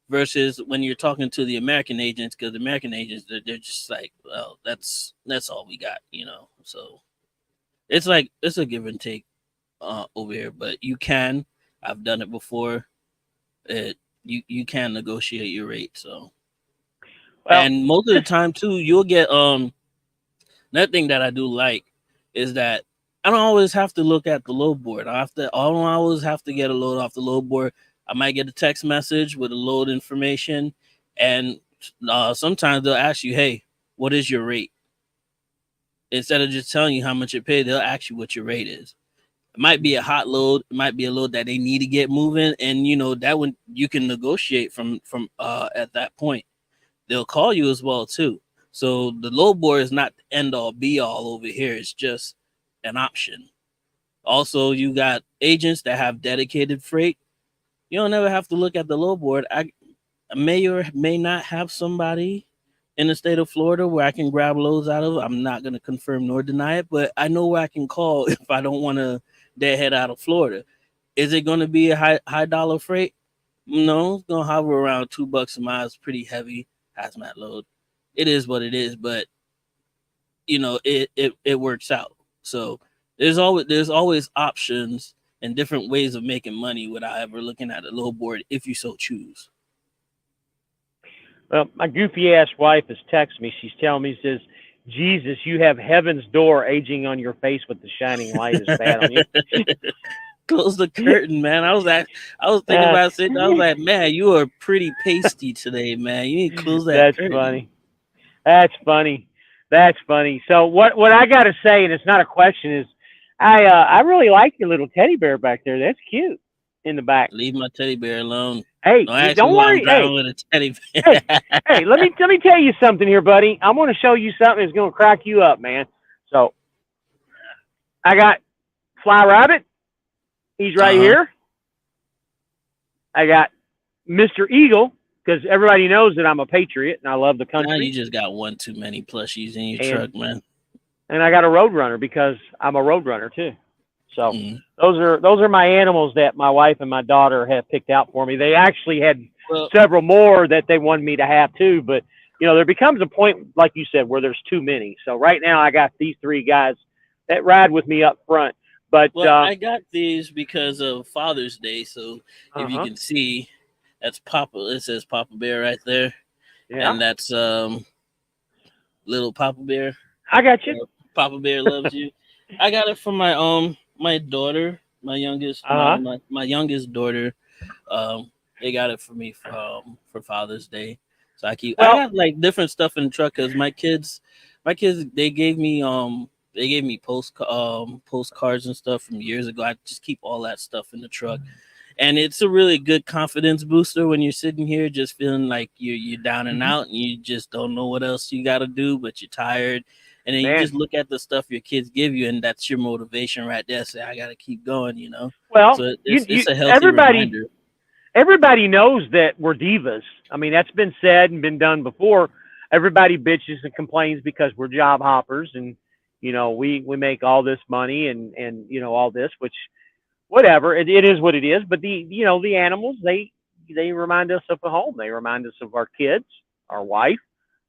versus when you're talking to the American agents, because the American agents they're just like, well, that's all we got, you know. So it's like it's a give and take over here, but you can. I've done it before. It you can negotiate your rate. So Well, and most of the time too, you'll get another thing that I do like is that I don't always have to look at the load board. I don't always have to get a load off the load board. I might get a text message with a load information, and sometimes they'll ask you, "Hey, what is your rate?" Instead of just telling you how much it paid, they'll ask you what your rate is. It might be a hot load. It might be a load that they need to get moving, and you know that one you can negotiate from at that point. They'll call you as well too. So the low board is not the end all be all over here. It's just an option. Also, you got agents that have dedicated freight. You don't ever have to look at the low board. I may or may not have somebody in the state of Florida where I can grab loads out of. I'm not going to confirm nor deny it, but I know where I can call if I don't want to deadhead out of Florida. Is it going to be a high dollar freight? No, it's gonna hover around $2 a mile. It's pretty heavy hazmat load. It is what it is, but you know it works out. So there's always options and different ways of making money without ever looking at a low board if you so choose. well, my goofy ass wife has texted me. She's telling me, says, Jesus, you have heaven's door aging on your face with the shining light is bad on you. Close the curtain, man. I was thinking That's about sitting. I was like, man, you are pretty pasty today, man. You need to close that that's curtain. funny. That's funny. That's funny. So what I got to say, and it's not a question, is I really like your little teddy bear back there. That's cute in the back. Leave my teddy bear alone. Hey, Don't ask me don't why I'm worry. driving with a teddy Hey, bear. hey. Let me tell you something here, buddy. I'm going to show you something that's going to crack you up, man. So I got Fly Rabbit. He's right Uh huh. here. I got Mr. Eagle. because everybody knows that I'm a patriot and I love the Now you country, just got one too many plushies in your and truck, man. I got a Roadrunner because I'm a Roadrunner too. So Mm. those are my animals that my wife and my daughter have picked out for me. They actually had Well, several more that they wanted me to have too, but there becomes a point, like you said, where there's too many. So right now I got these three guys that ride with me up front. But I got these because of Father's Day. So if you huh, can see, that's Papa. It says Papa Bear right there, yeah, and that's little Papa Bear. I got you. Papa Bear loves you. I got it from my daughter, my youngest Uh huh. my youngest daughter. They got it for me for Father's Day. So I Well, got like different stuff in the truck because my kids they gave me postcards and stuff from years ago. I just keep all that stuff in the truck, and it's a really good confidence booster when you're sitting here just feeling like you're down and mhm, out and you just don't know what else you got to do, but you're tired, and then you man. just look at the stuff your kids give you, and that's your motivation right there. Say, I got to keep going. Well, So you it's a healthy everybody reminder. everybody knows that we're divas. I mean, that's been said and been done before. Everybody bitches and complains because we're job hoppers, and we make all this money and all this, which whatever, it is what it is. But the animals, they remind us of a home. They remind us of our kids, our wife.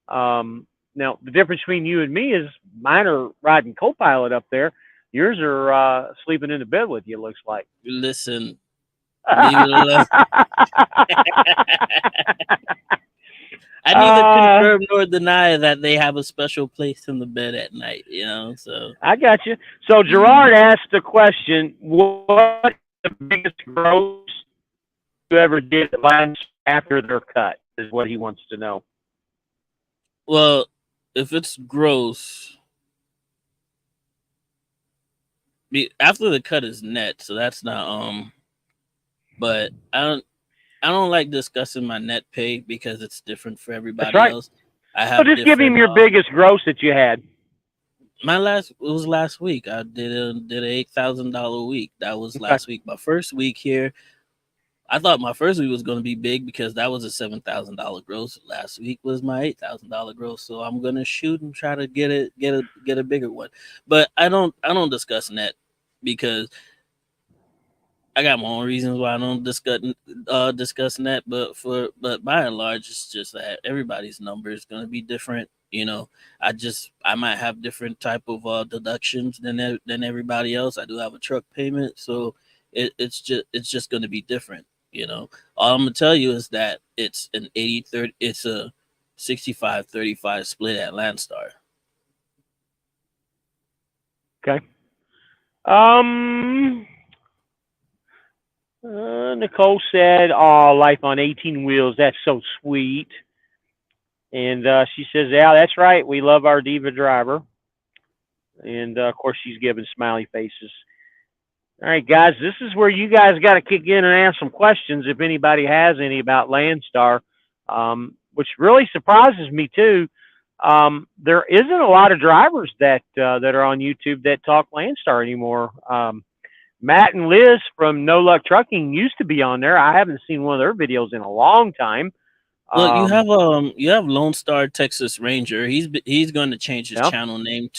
Now the difference between you and me is mine are riding co-pilot up there. Yours are sleeping in the bed with you. Looks like. Listen, leave it alone. I neither uh, confirm nor deny that they have a special place in the bed at night. So I got you. So Gerard asked the question: what is the biggest gross you ever did last after they're cut? Is what he wants to know. well, if it's gross, after the cut is net, so that's not but I don't like discussing my net pay because it's different for That's everybody right. else. I So have just give him different your biggest gross that you had. my last it was last week. I did a $8,000 week. That was Okay. last week. My first week here, I thought my first week was going to be big because that was a $7,000 gross. Last week was my $8,000 gross, so I'm gonna shoot and try to get a bigger one. But I don't discuss net because I got my own reasons why I don't discuss net. But by and large, it's just that everybody's number is going to be different. I might have different type of deductions than everybody else. I do have a truck payment, so it's just going to be different. All I'm gonna tell you is that it's an 80-30. It's a 65-35 split at Landstar. Okay. Um. Nicole said, "Oh, life on 18 wheels. That's so sweet." And she says, "Yeah, that's right. We love our diva driver." And of course, she's giving smiley faces. All right, guys, this is where you guys got to kick in and ask some questions if anybody has any about Landstar, which really surprises me too. There isn't a lot of drivers that are on YouTube that talk Landstar anymore. Matt and Liz from No Luck Trucking used to be on there. I haven't seen one of their videos in a long time. Well, you Um, have Lone Star Texas Ranger. He's going to change his yeah, channel name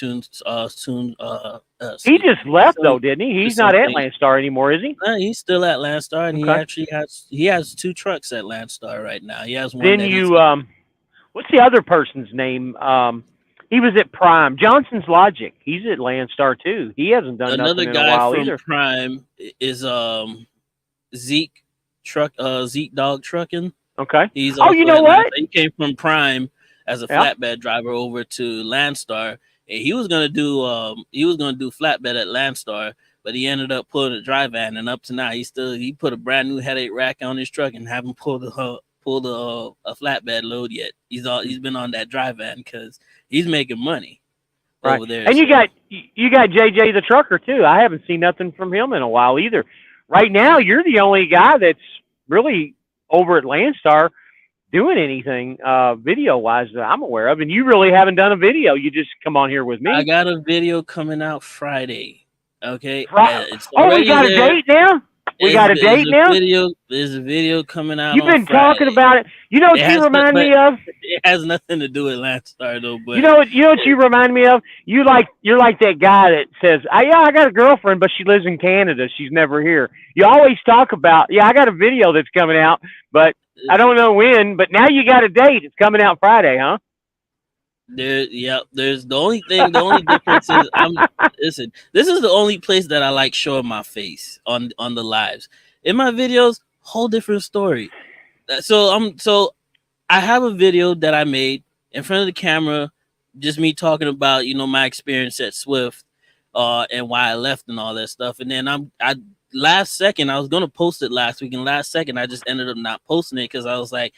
he excuse me, just left though, soon didn't he? to He's not at something. Landstar anymore, is he? He's still at Landstar, and Okay. he has two trucks at Landstar right now. He has one Then that he's you what's the other person's name? He was at Prime. Johnson's Logic. He's at Landstar too. He hasn't done another nothing in a guy while from either. Prime is Zeke Dog Trucking. Okay. He's Oh, you also know at Landstar. what? He came from Prime as a Yeah. flatbed driver over to Landstar, and he was gonna do flatbed at Landstar, but he ended up pulling a dry van, and up to now he put a brand new headache rack on his truck and haven't pulled a flatbed load yet. He's been on that dry van because he's making money Right. over there. And you So got JJ the trucker too. I haven't seen nothing from him in a while either. Right now, you're the only guy that's really over at Landstar doing anything video wise that I'm aware of. And you really haven't done a video. You just come on here with I me. got a video coming out Friday. Okay, Fri- it's Oh, we already got a there. date now. We got a date now. There's a video coming out You've on been talking Friday. about it. You know what It you has, remind but me of? it has nothing to do with Landstar though. You But know what? You know what you remind me of? You're like that guy that says, "Yeah, I got a girlfriend, but she lives in Canada. She's never here." You always talk about, "Yeah, I got a video that's coming out, but I don't know when." But now you got a date. It's coming out Friday, huh? there's the only thing. The only difference is listen. This is the only place that I like showing my face on the lives. In my videos, whole different story. So I have a video that I made in front of the camera, just me talking about my experience at Swift, and why I left and all that stuff. And then I last second I was gonna post it last week, and last second I just ended up not posting it because I was like,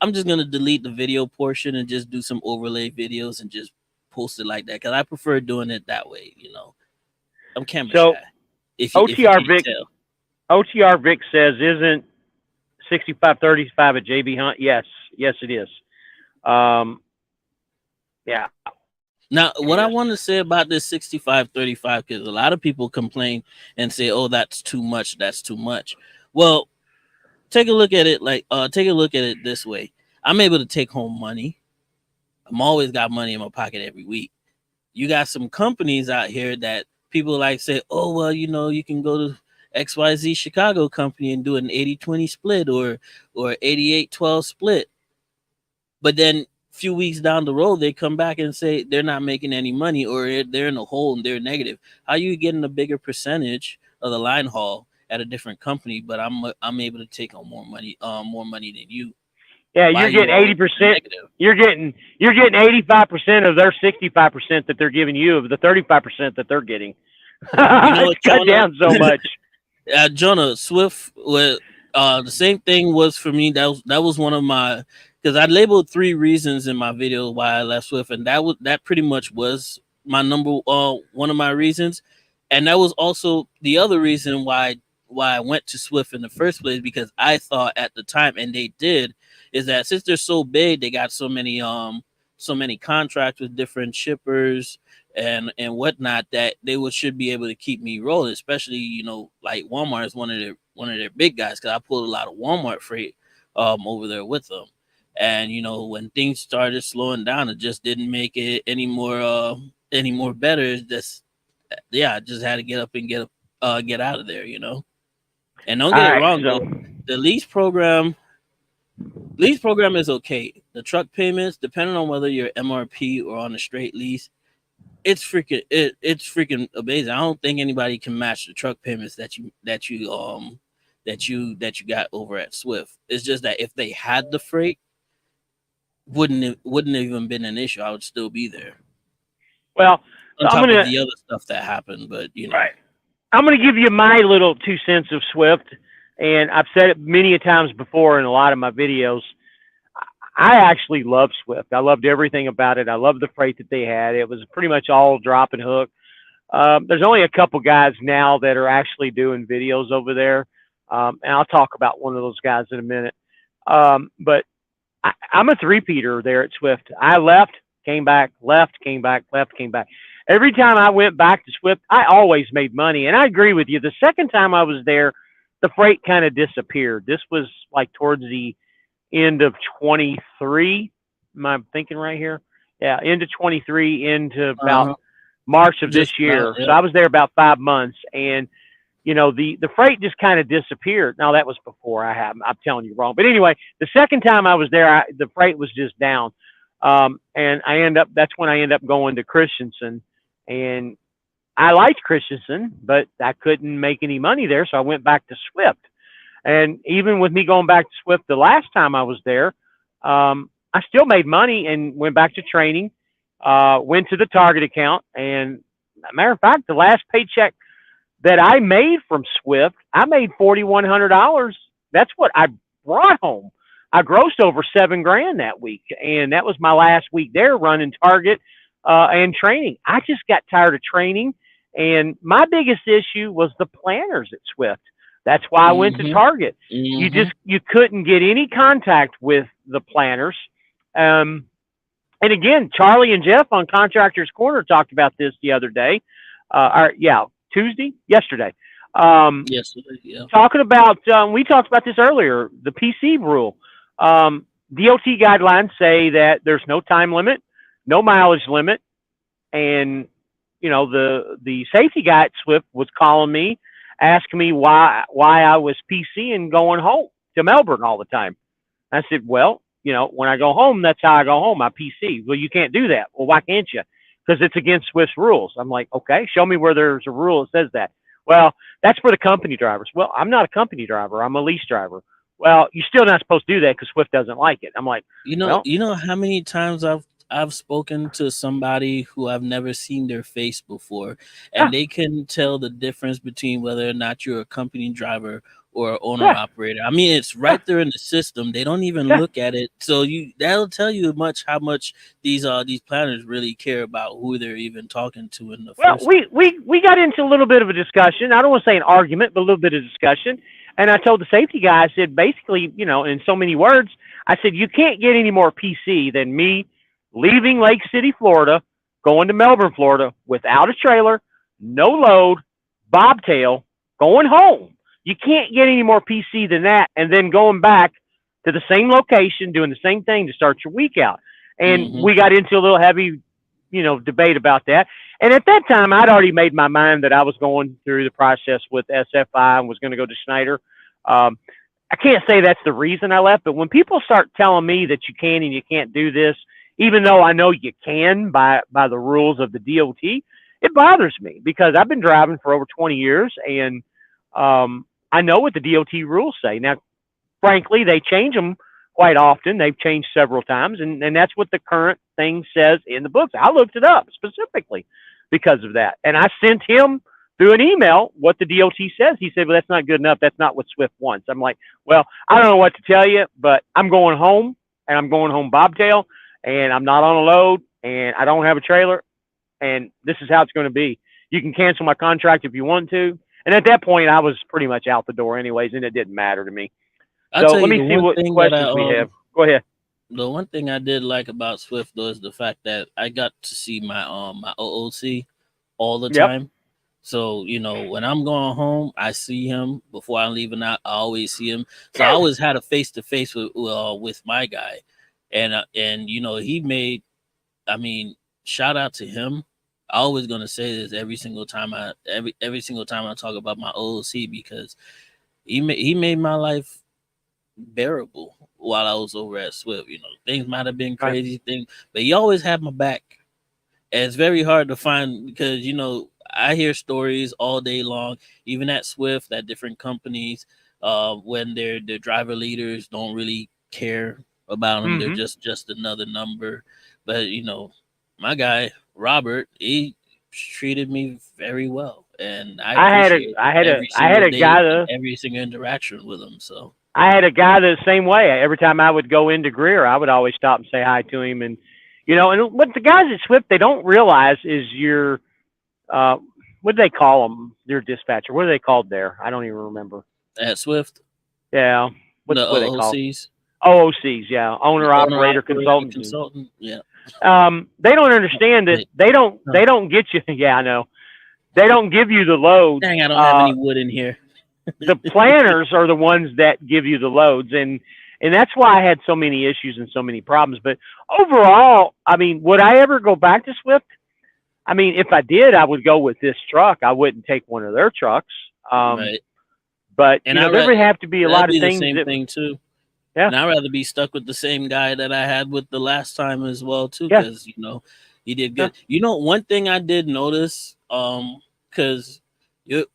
I'm just gonna delete the video portion and just do some overlay videos and just post it like that because I prefer doing it that way. I'm camera So shy. If you OTR can't Vic tell. OTR Vic says, "Isn't 6535 a JB Hunt?" Yes, yes, it is. Um, yeah, Now, it what I is. want to say about this 65/35, because a lot of people complain and say, "Oh, that's too much. That's too much." Well, take a look at it take a look at it this way. I'm able to take home money. I'm always got money in my pocket every week. You got some companies out here that people like say, "Oh, well, you can go to XYZ Chicago company and do an 80/20 split or 88/12 split." But then a few weeks down the road, they come back and say they're not making any money or they're in a hole and they're negative. How you getting a bigger percentage of the line haul at a different company, but I'm able to take on more money than you? Yeah, Why you're are you getting always in the 80%. negative? You're getting 85% of their 65% that they're giving you of the 35% that they're getting. You know It's what, cut Jonah? down so much. Jonah Swift with the same thing was for me. That was one of my, because I labeled 3 reasons in my video why I left Swift, and that pretty much was my number one of my reasons, and that was also the other reason why I went to Swift in the first place, because I thought at the time, and they did, is that since they're so big, they got so many contracts with different shippers and whatnot, that they should be able to keep me rolling, especially like Walmart is one of their big guys, because I pulled a lot of Walmart freight over there with them. And when things started slowing down, it just didn't make it any more better. It's just, yeah, I just had to get up and get out of there. And don't All get it right, wrong, so the lease program is okay. The truck payments, depending on whether you're MRP or on a straight lease, it's freaking amazing. I don't think anybody can match the truck payments that you got over at Swift. It's just that if they had the freight, wouldn't have even been an issue. I would still be there. well, so On top of the other stuff that happened, but right. I'm gonna give you my little 2 cents of Swift, and I've said it many a times before in a lot of my videos. I actually love Swift. I loved everything about it. I loved the freight that they had. It was pretty much all drop and hook. There's only a couple guys now that are actually doing videos over there, and I'll talk about one of those guys in a minute. But I'm a three-peater there at Swift. I left, came back, left, came back, left, came back. Every time I went back to Swift, I always made money. And I agree with you. The second time I was there, the freight kind of disappeared. This was like towards the end of 23. Am I thinking right here? Yeah, end of 23 into about uh March of this just about, year. So yeah. I was there about 5 months, and the freight just kind of disappeared. Now that was before I'm telling you wrong, but anyway, the second time I was there, the freight was just down, and that's when I end up going to Christensen, and I liked Christensen, but I couldn't make any money there, so I went back to Swift. And even with me going back to Swift the last time I was there, I still made money and went back to training. Went to the Target account, and matter of fact, the last paycheck that I made from Swift, I made $4,100. That's what I brought home. I grossed over $7,000 that week, and that was my last week there running Target and training. I just got tired of training, and my biggest issue was the planners at Swift. That's why I went to hmm Target. hmm You couldn't get any contact with the planners. Um, and again, Charlie and Jeff on Contractors Corner talked about this the other day. Yesterday. Yes, yeah. Talking about, we talked about this earlier, the PC rule. DOT guidelines say that there's no time limit, no mileage limit, and the safety guy at Swift was calling me, asking me why I was PC and going home to Melbourne all the time. I said, well, when I go home, that's how I go home. I PC. Well, you can't do that. Well, why can't you? Because it's against Swiss rules. I'm like, okay, show me where there's a rule that says that. Well, that's for the company drivers. Well, I'm not a company driver. I'm a lease driver. Well, you're still not supposed to do that because Swift doesn't like it. I'm like, well, You know how many times I've spoken to somebody who I've never seen their face before, yeah, and they can tell the difference between whether or not you're a company driver or owner yeah, operator. I mean, it's yeah, right there in the system. They don't even yeah. look at it, so you that'll tell you much how much these planners really care about who they're even talking to in the Well, first place. we got into a little bit of a discussion. I don't want to say an argument, but a little bit of discussion. And I told the safety guy, I said, basically, in so many words, I said, you can't get any more PC than me leaving Lake City, Florida, going to Melbourne, Florida, without a trailer, no load, bobtail, going home. You can't get any more PC than that, and then going back to the same location, doing the same thing to start your week out. And Hmm. we got into a little heavy, debate about that. And at that time, I'd already made my mind that I was going through the process with SFI and was going to go to Schneider. Um, I can't say that's the reason I left, but when people start telling me that you can and you can't do this, even though I know you can by the rules of the DOT, it bothers me because I've been driving for over 20 years and I know what the DOT rules say. Now, frankly, they change them quite often. They've changed several times, and that's what the current thing says in the books. I looked it up specifically because of that, and I sent him through an email what the DOT says. He said, "Well, that's not good enough. That's not what Swift wants." I'm like, "Well, I don't know what to tell you, but I'm going home, and I'm going home bobtail, and I'm not on a load, and I don't have a trailer, and this is how it's going to be. You can cancel my contract if you want to." And at that point, I was pretty much out the door, anyways, and it didn't matter to me. I'll So tell let you me the see one what thing that questions we have. Go ahead. the one thing I did like about Swift though is the fact that I got to see my OOC all the Yep. time. So, when I'm going home, I see him before I'm leaving out. I always see him. So I always had a face to face with my guy, and he made. I mean, shout out to him. I always gonna say this every single time I talk about my OOC because he made my life bearable while I was over at Swift. Things might have been Right. crazy things, but he always had my back. And it's very hard to find because I hear stories all day long, even at Swift, at different companies, when their driver leaders don't really care about them. They're Mm-hmm. just another number. But my guy Robert, he treated me very well, and I I had a appreciate I had a every I had single a day guy and that every single interaction with him. So I had a guy the same way. Every time I would go into Greer, I would always stop and say hi to him, and and what the guys at Swift they don't realize is your uh, what do they call them? Your dispatcher. What are they called there? I don't even remember. at Swift, Yeah, the what are they called? OOCs, OOCs. Yeah, owner the owner operator operator consultants. consultant, yeah. They don't understand that Wait, they no. don't get you. Yeah, I know. They don't give you the loads. Dang, I don't have any wood in here. The planners are the ones that give you the loads, and that's why I had so many issues and so many problems. But overall, I mean, would I ever go back to Swift? I mean, if I did, I would go with this truck. I wouldn't take one of their trucks. Right. But And there would have to be a that'd lot of be the things same that, thing too. yeah, And I'd rather be stuck with the same guy that I had with the last time as well too, yeah, because he did yeah. good. One thing I did notice, because you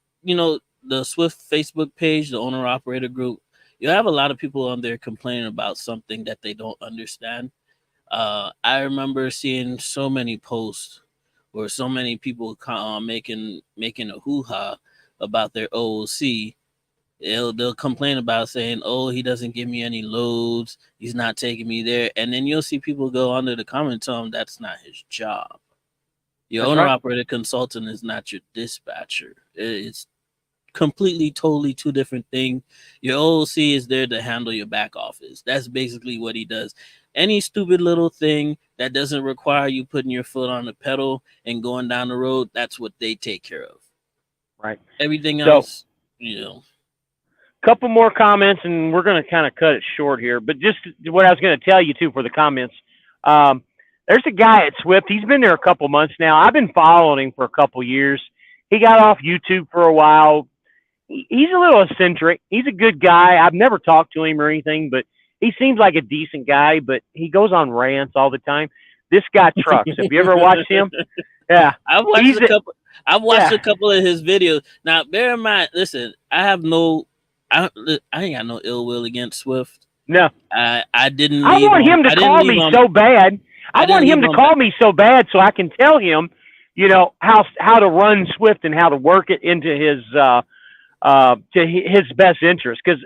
the Swift Facebook page, the owner operator group, you have a lot of people on there complaining about something that they don't understand. I remember seeing so many posts or so many people making a hoo ha about their OOC. They'll complain about saying, "Oh, he doesn't give me any loads. He's not taking me there." And then you'll see people go under the comment, tell him that's not his job. Your That's owner right. operator consultant is not your dispatcher. It's completely, totally two different things. Your OOC is there to handle your back office. That's basically what he does. Any stupid little thing that doesn't require you putting your foot on the pedal and going down the road, that's what they take care of. Right. Everything So, else, you know. couple more comments, and we're going to kind of cut it short here. But just what I was going to tell you too for the comments. Um, there's a guy at Swift. He's been there a couple months now. I've been following him for a couple years. He got off YouTube for a while. He's a little eccentric. He's a good guy. I've never talked to him or anything, but he seems like a decent guy. But he goes on rants all the time. This guy Trucks. Have you ever watched him? Yeah, I've watched he's a couple. I've watched yeah. a couple of his videos. Now, bear in mind, listen, I ain't got no ill will against Swift. No, I didn't I leave want on. him to I didn't call leave me on. so bad. I I want didn't him leave to on. call me so bad so I can tell him, how to run Swift and how to work it into his his best interest. Because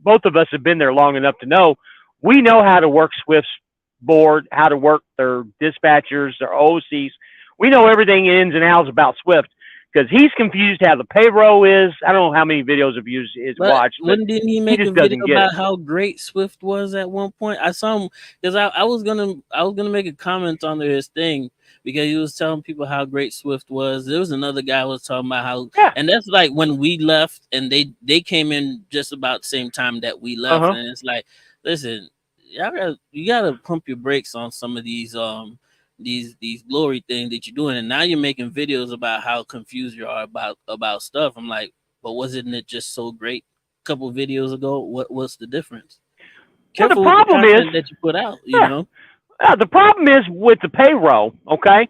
both of us have been there long enough to know we know how to work Swift's board, how to work their dispatchers, their OCs. We know everything ins and outs about Swift because he's confused how the payroll is. I don't know how many videos of you is But watched, but didn't he he make a just video doesn't get it. about how great Swift was at one point? I saw him because I was gonna make a comment on his thing because he was telling people how great Swift was. There was another guy who was talking about how, Yeah. and that's like when we left and they came in just about the same time that we Uh left, huh. and it's like, listen, you gotta pump your brakes on some of these glory things that you're doing, and now you're making videos about how confused you are about stuff. I'm like, but wasn't it just so great a couple videos ago? What's the difference? Well, the Careful with the problem is, content that you put out, you yeah, know. the problem is with the payroll. Okay,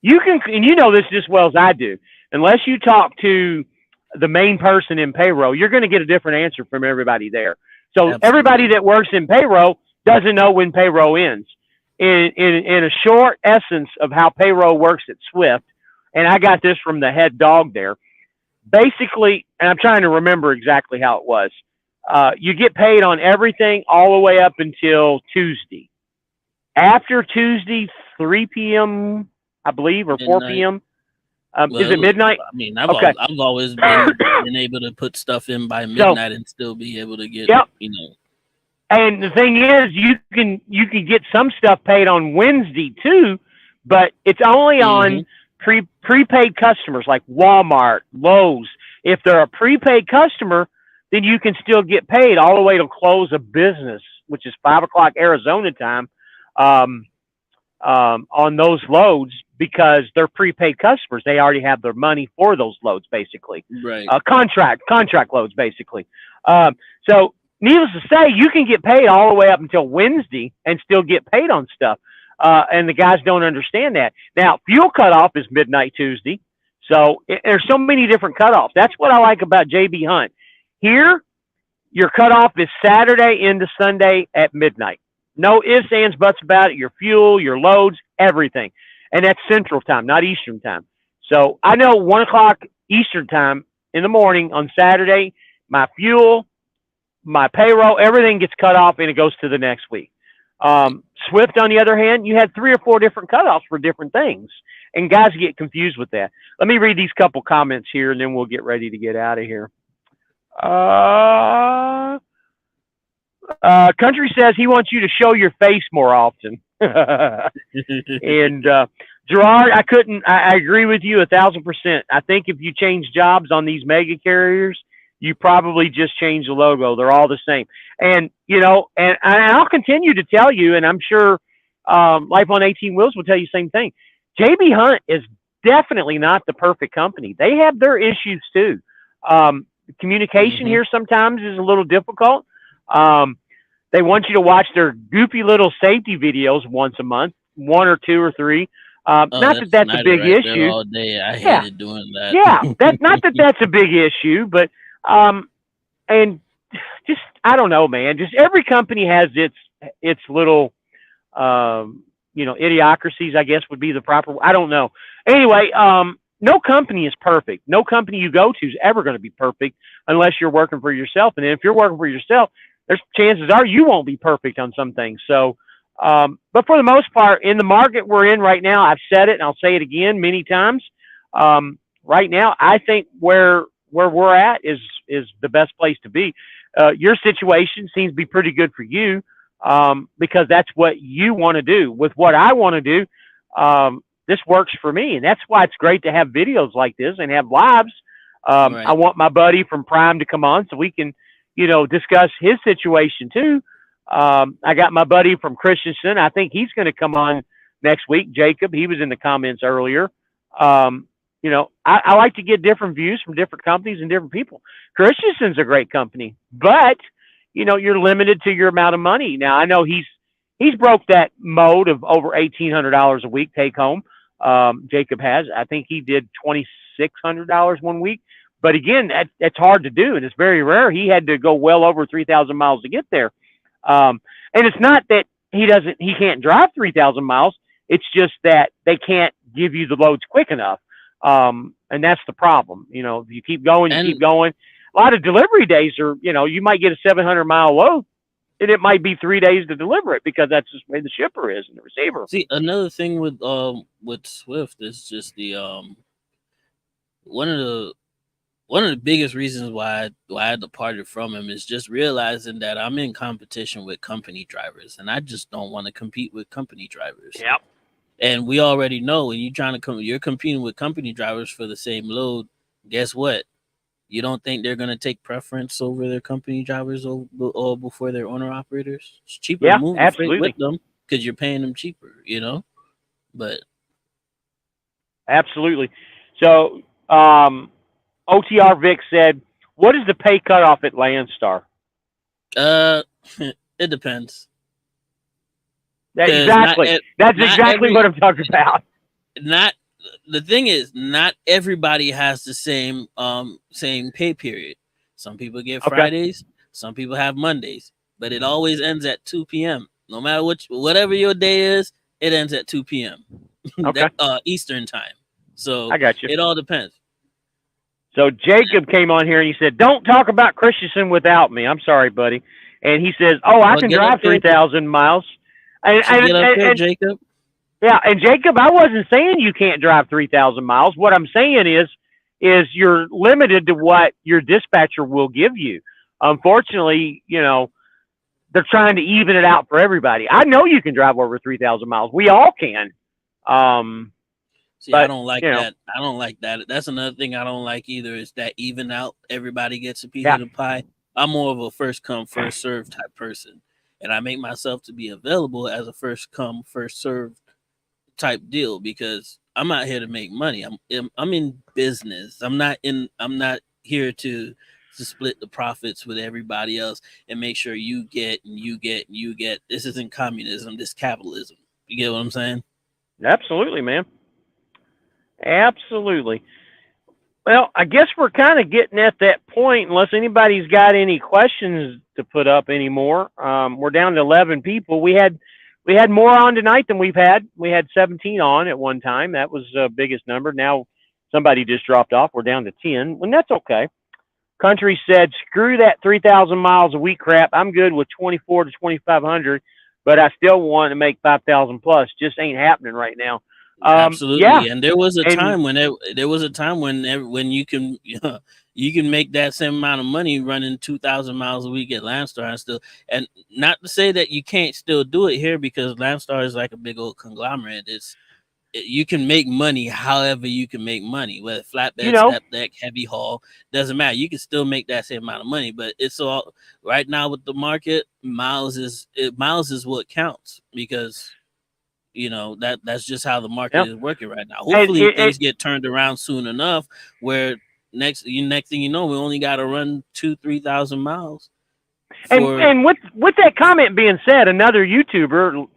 you can, and you know this just as well as I do. Unless you talk to the main person in payroll, you're going to get a different answer from everybody there. So everybody Absolutely. that works in payroll doesn't know when payroll ends. In a short essence of how payroll works at Swift, and I got this from the head dog there. Basically, and I'm trying to remember exactly how it was. You get paid on everything all the way up until Tuesday. After Tuesday, 3 p.m., I believe, or Midnight. 4 p.m. Is Well, it it was. midnight? I mean, Okay. I've always been able to put stuff in by So, midnight and still be able to get, yep. you know. And the thing is, you can get some stuff paid on Wednesday too, but it's only Mm-hmm. on prepaid customers like Walmart, Lowe's. If they're a prepaid customer, then you can still get paid all the way to close of business, which is 5 o'clock Arizona time, um, on those loads because they're prepaid customers. They already have their money for those loads, basically. Right. Contract loads, basically. So, needless to say, you can get paid all the way up until Wednesday and still get paid on stuff. And the guys don't understand that. Now, fuel cutoff is midnight Tuesday. So there's so many different cutoffs. That's what I like about JB Hunt. Here, your cutoff is Saturday into Sunday at midnight. No ifs, ands, buts about it. Your fuel, your loads, everything. And that's Central Time, not Eastern Time. So I know 1 o'clock Eastern Time in the morning on Saturday, my fuel, my payroll, everything gets cut off and it goes to the next week. Swift, on the other hand, you had 3 or 4 different cutoffs for different things, and guys get confused with that. Let me read these couple comments here, and then we'll get ready to get out of here. Country says he wants you to show your face more often. And Gerard, I agree with you 1,000%. I think if you change jobs on these mega carriers, you probably just change the logo. They're all the same. And, and I'll continue to tell you, and I'm sure Life on 18 Wheels will tell you the same thing. JB Hunt is definitely not the perfect company. They have their issues too. Communication here sometimes is a little difficult. They want you to watch their goofy little safety videos once a month, 1 or 2 or 3. Not that that's a big issue. All day. I Yeah. hated doing that. Yeah, not that that's a big issue, but and just I don't know, man. Just every company has its little idiocracies, I guess would be the proper. I don't know. Anyway, no company is perfect. No company you go to is ever going to be perfect unless you're working for yourself. And if you're working for yourself, there's chances are you won't be perfect on some things. So, but for the most part, in the market we're in right now, I've said it and I'll say it again many times. Right now, I think where we're at is the best place to be. Your situation seems to be pretty good for you because that's what you want to do. With what I want to do, this works for me, and that's why it's great to have videos like this and have lives I Right. want my buddy from Prime to come on so we can, discuss his situation too. I got my buddy from Christensen. I think he's going to come on next week. Jacob, he was in the comments earlier. Um, I like to get different views from different companies and different people. Christensen's a great company, but you're limited to your amount of money. Now I know he's broke that mode of over $1,800 a week take home. Jacob has. I think he did $2,600 one week. But again, that's hard to do, and it's very rare. He had to go well over 3,000 miles to get there. And it's not that he can't drive 3,000 miles. It's just that they can't give you the loads quick enough. And that's the problem. You keep going, you keep And going. A lot of delivery days are, you might get a 700-mile load, and it might be 3 days to deliver it because that's just the way the shipper is and the receiver. see, another thing with Swift is just the one of the one of the biggest reasons why I departed from him is just realizing that I'm in competition with company drivers, and I just don't want to compete with company drivers. Yep. And we already know when you're competing with company drivers for the same load. Guess what? You don't think they're gonna take preference over their company drivers or before their owner operators? It's cheaper to Yeah, move the freight with absolutely. them because you're paying them cheaper, But Absolutely. So, OTR Vic said, what is the pay cutoff at Landstar? uh, it depends because Exactly. That's not exactly every what I'm talking about. not the thing is not everybody has the same pay period. Some people get Okay. Fridays, some people have Mondays, but it always ends at 2 p.m. No matter whatever your day is, it ends at 2 p.m. Okay. that Eastern time. So I got you. it all depends. So Jacob came on here and he said, "Don't talk about Christensen without me." I'm sorry, buddy. And he says, "Oh, I Well, can get up drive there. 3,000 miles." You And, should and, get up and, there, and Jacob. yeah, and Jacob, I wasn't saying you can't drive 3,000 miles. What I'm saying is you're limited to what your dispatcher will give you. Unfortunately, they're trying to even it out for everybody. I know you can drive over 3,000 miles. We all can. Um, See, I but don't like that. I don't like that. That's another thing I don't like either. Is that even out, everybody gets a piece yeah, of the pie. I'm more of a first come, first serve type person, and I make myself to be available as a first come, first serve type deal because I'm out here to make money. I'm in business. I'm not here to split the profits with everybody else and make sure you get and you get and you get. This isn't communism. This is capitalism. You get what I'm saying? absolutely, man. Absolutely. Well, I guess we're kind of getting at that point, unless anybody's got any questions to put up anymore. We're down to 11 people. We had more on tonight than we've had. We had 17 on at one time. That was the biggest number. Now somebody just dropped off. We're down to 10, and that's okay. Country said, "Screw that 3,000 miles a week crap. I'm good with 24 to 2,500, but I still want to make 5,000 plus. Just ain't happening right now." Yeah, Absolutely, and there was a and time when when you can you can make that same amount of money running 2,000 miles a week at Landstar and still, and not to say that you can't still do it here because Landstar is like a big old conglomerate. You can make money however you can make money, whether you flatbed, know, step deck, heavy haul, doesn't matter. You can still make that same amount of money, but it's all right now with the market. Miles is what counts because that's just how the market yeah, is working right now. and Hopefully things get turned around soon enough where next thing you know we only got to run 2,000-3,000 miles for. and with that comment being said, another YouTuber,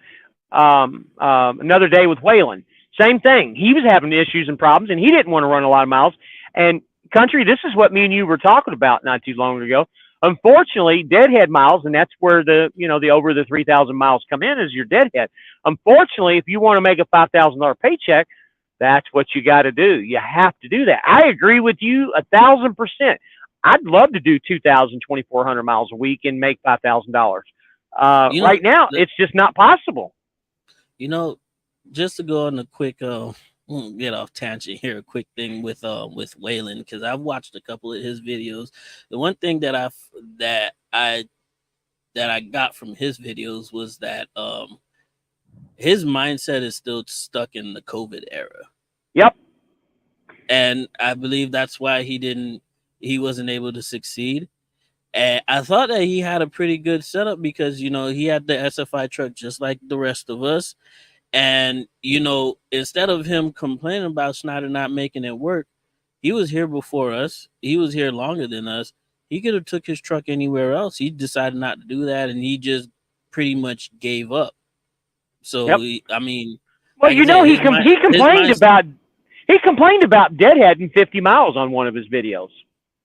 another day with Waylon, same thing. He was having issues and problems, and he didn't want to run a lot of miles. And country, this is what me and you were talking about not too long ago. Unfortunately, deadhead miles, and that's where the over the 3,000 miles come in is your deadhead. Unfortunately, if you want to make a $5,000 paycheck, that's what you got to do. You have to do that. I agree with you 1,000%. I'd love to do 2,000, 2,400 miles a week and make $5,000. you know Right now, the, it's just not possible. you know just to go on a quick we'll get off tangent here, a quick thing with Waylon, because I've watched a couple of his videos. The one thing that I got from his videos was that his mindset is still stuck in the COVID era. Yep. and I believe that's why he wasn't able to succeed. And I thought that he had a pretty good setup because he had the SFI truck just like the rest of us. And instead of him complaining about Snyder not making it work, he was here before us. He was here longer than us. He could have took his truck anywhere else. He decided not to do that, and he just pretty much gave up. So Yep. I mean, Well, like I said, his mind. he complained about deadheading 50 miles on one of his videos.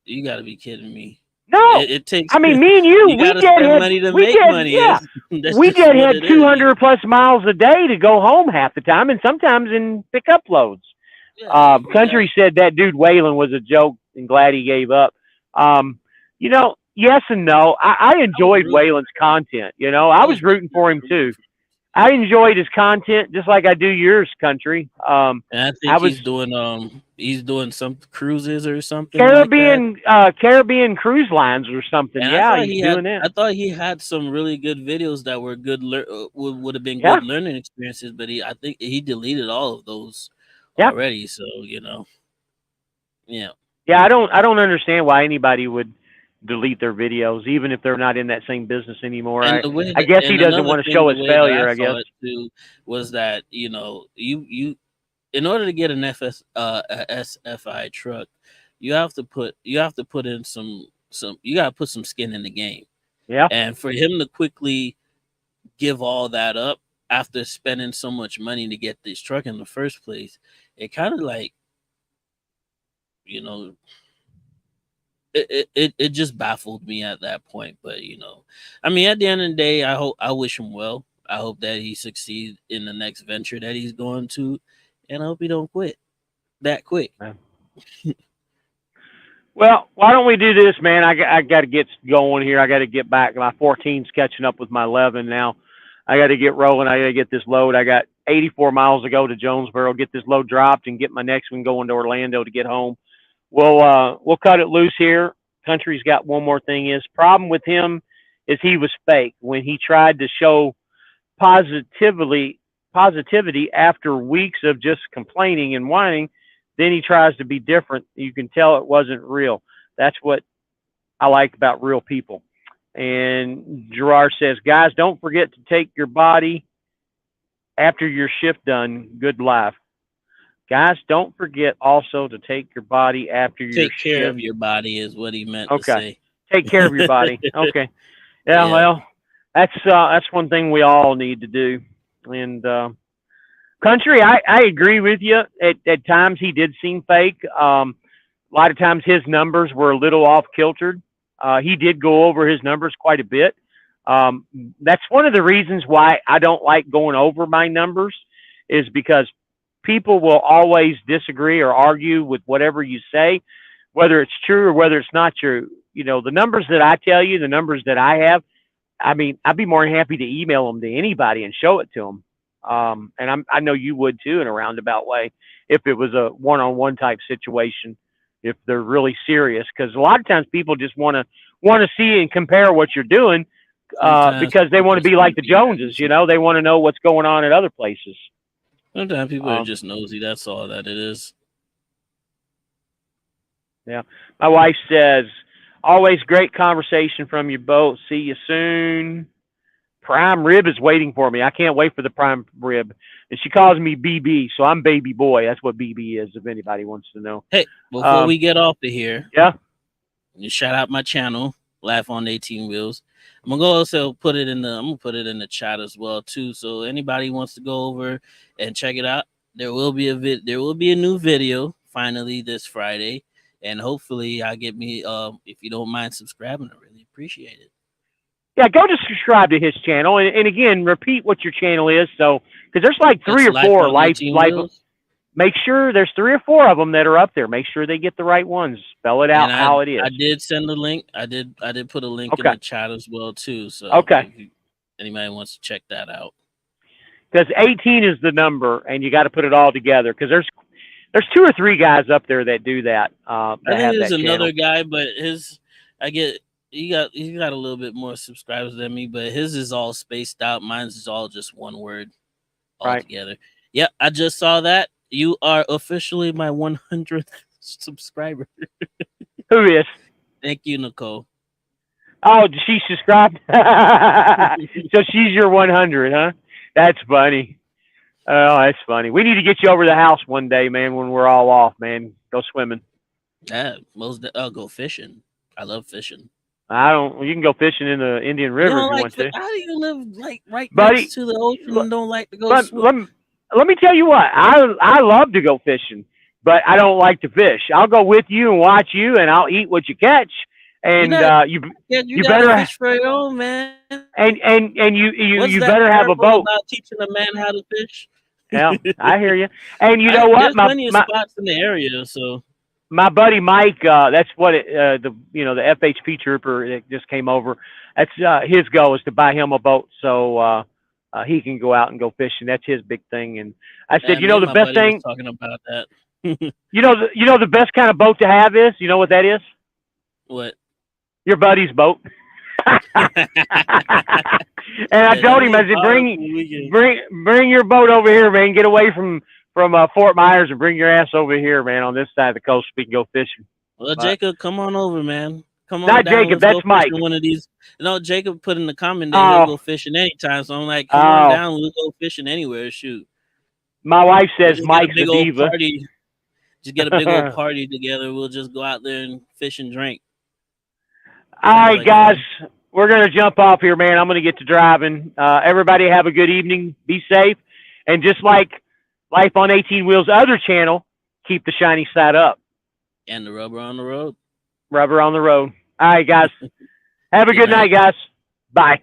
You got to be kidding me. No, It takes I mean me and you, you got to spend money to make money. yeah, That's we just what deadhead it is. 200 plus miles a day to go home half the time, and sometimes in pickup loads. Yeah, you got. Country said that dude Waylon was a joke and glad he gave up. Yes and no. I I was enjoyed rooting. Waylon's content. I I was was rooting rooting for him for him. too. I enjoyed his content just like I do yours, Country. And I I think was he's doing some cruises or something like that. Caribbean Cruise Lines or something. And Yeah, he's doing that. I thought he had some really good videos that were would have been Yeah, good learning experiences, but I think he deleted all of those yeah, already. So yeah. yeah. I don't understand why anybody would delete their videos, even if they're not in that same business anymore. And I guess he doesn't another want to thing, show the his way that I failure. I guess. saw it too was that you in order to get an a SFI truck, you have to put in some you got to put some skin in the game. Yeah. And for him to quickly give all that up after spending so much money to get this truck in the first place, it kind of like you know it just baffled me at that point. But I mean, at the end of the day, I wish him well. I hope that he succeeds in the next venture that he's going to, and I hope he don't quit that quick. Yeah. Well, why don't we do this, man? I got to get going here. I got to get back. My 14's catching up with my 11 now. I got to get rolling. I got to get this load. I got 84 miles to go to Jonesboro. Get this load dropped and get my next one going to Orlando to get home. We'll cut it loose here. Country's got one more thing. Is problem with him is he was fake when he tried to show positively positivity after weeks of just complaining and whining. Then he tries to be different. You can tell it wasn't real. That's what I like about real people. And Gerard says, guys, don't forget to take your body after your shift done. Good life. Guys, don't forget also to take your body after your Take care shift. of your body is what he meant to Okay. say. Take care of your body. Okay. Yeah, Yeah, well, that's one thing we all need to do. And Country, I agree with you. At times he did seem fake. A lot of times his numbers were a little off kiltered. He did go over his numbers quite a bit. Um, that's one of the reasons why I don't like going over my numbers, is because people will always disagree or argue with whatever you say, whether it's true or whether it's not true. The numbers that I tell you, the numbers that I have, I mean, I'd be more than happy to email them to anybody and show it to them. And I know you would too in a roundabout way if it was a one-on-one type situation, if they're really serious. Because a lot of times people just want to see and compare what you're doing, sometimes because they people want to just be want like to the be Joneses. nosy. They want to know what's going on at other places. Sometimes people are Um, just nosy. That's all that it is. yeah. My wife says, always great conversation from you both. See you soon. Prime rib is waiting for me. I can't wait for the prime rib. And she calls me BB, so I'm baby boy. That's what BB is, if anybody wants to know. Hey, before Um, we get off of here, yeah, shout out my channel, Life on 18 Wheels. I'm gonna go also put it in the chat as well too. So anybody wants to go over and check it out, there will be a new video finally this Friday, and hopefully I get me if you don't mind subscribing, I really appreciate it. yeah. Go to subscribe to his channel, and again, repeat what your channel is. So, because there's like three It's or Life four on 18 life. Wheels. Make sure there's three or four of them that are up there. Make sure they get the right ones. Spell it And out how it I is. did send the link. I did put a link in Okay, the chat as well too. So okay. if anybody wants to check that out. Because 18 is the number, and you got to put it all together. Because there's two or three guys up there that do that. I That think have there's that another channel. guy, but I get he got a little bit more subscribers than me, but his is all spaced out. Mine's is all just one word Right. altogether. Yep, I just saw that. You are officially my 100th subscriber. Who is? Thank you, Nicole. Oh, she subscribed. So she's your 100, huh? That's funny. Oh, that's funny. We need to get you over to the house one day, man, when we're all off, man. Go swimming. Yeah, I'll go fishing. I love fishing. I don't. You can go fishing in the Indian You River if don't you like want to, how do you live like right buddy. next to the ocean Let, and don't like to go let, swim? let, let me tell you what. I love to go fishing, but I don't like to fish. I'll go with you and watch you, and I'll eat what you catch. You're And not. you Yeah, you you gotta better fish for your own, man. and What's you that better have a parable boat. about teaching a man how to fish? Yeah, I hear you. And you know what? There's plenty of spots in the area, so My buddy Mike, that's what the FHP trooper that just came over. That's his goal is to buy him a boat so he can go out and go fishing. That's his big thing. And I said, me and the my best buddy was thing, talking about that. the best kind of boat to have is, you know what that is? What? Your buddy's boat. And I Yeah, told let him, me I said, borrow for the weekend. bring your boat over here, man. Get away from Fort Myers and bring your ass over here, man, on this side of the coast. We can go fishing. Well, But Jacob, come on over, man. Come on not down. Jacob, Let's go that's Mike. fishing one of these. No, Jacob put in the comment that he'll Oh, go fishing anytime. So I'm like, come on oh. down. We'll go fishing anywhere. Shoot. My wife We'll says just get a Mike's a big old diva. party. Just get a big old party together. We'll just go out there and fish and drink. All Sounds right, like guys, fun. we're going to jump off here, man. I'm going to get to driving. Everybody have a good evening. Be safe. And just like Life on 18 Wheels' other channel, keep the shiny side up. And the rubber on the road. Rubber on the road. All right, guys. Have a Good good night, night. guys. Bye.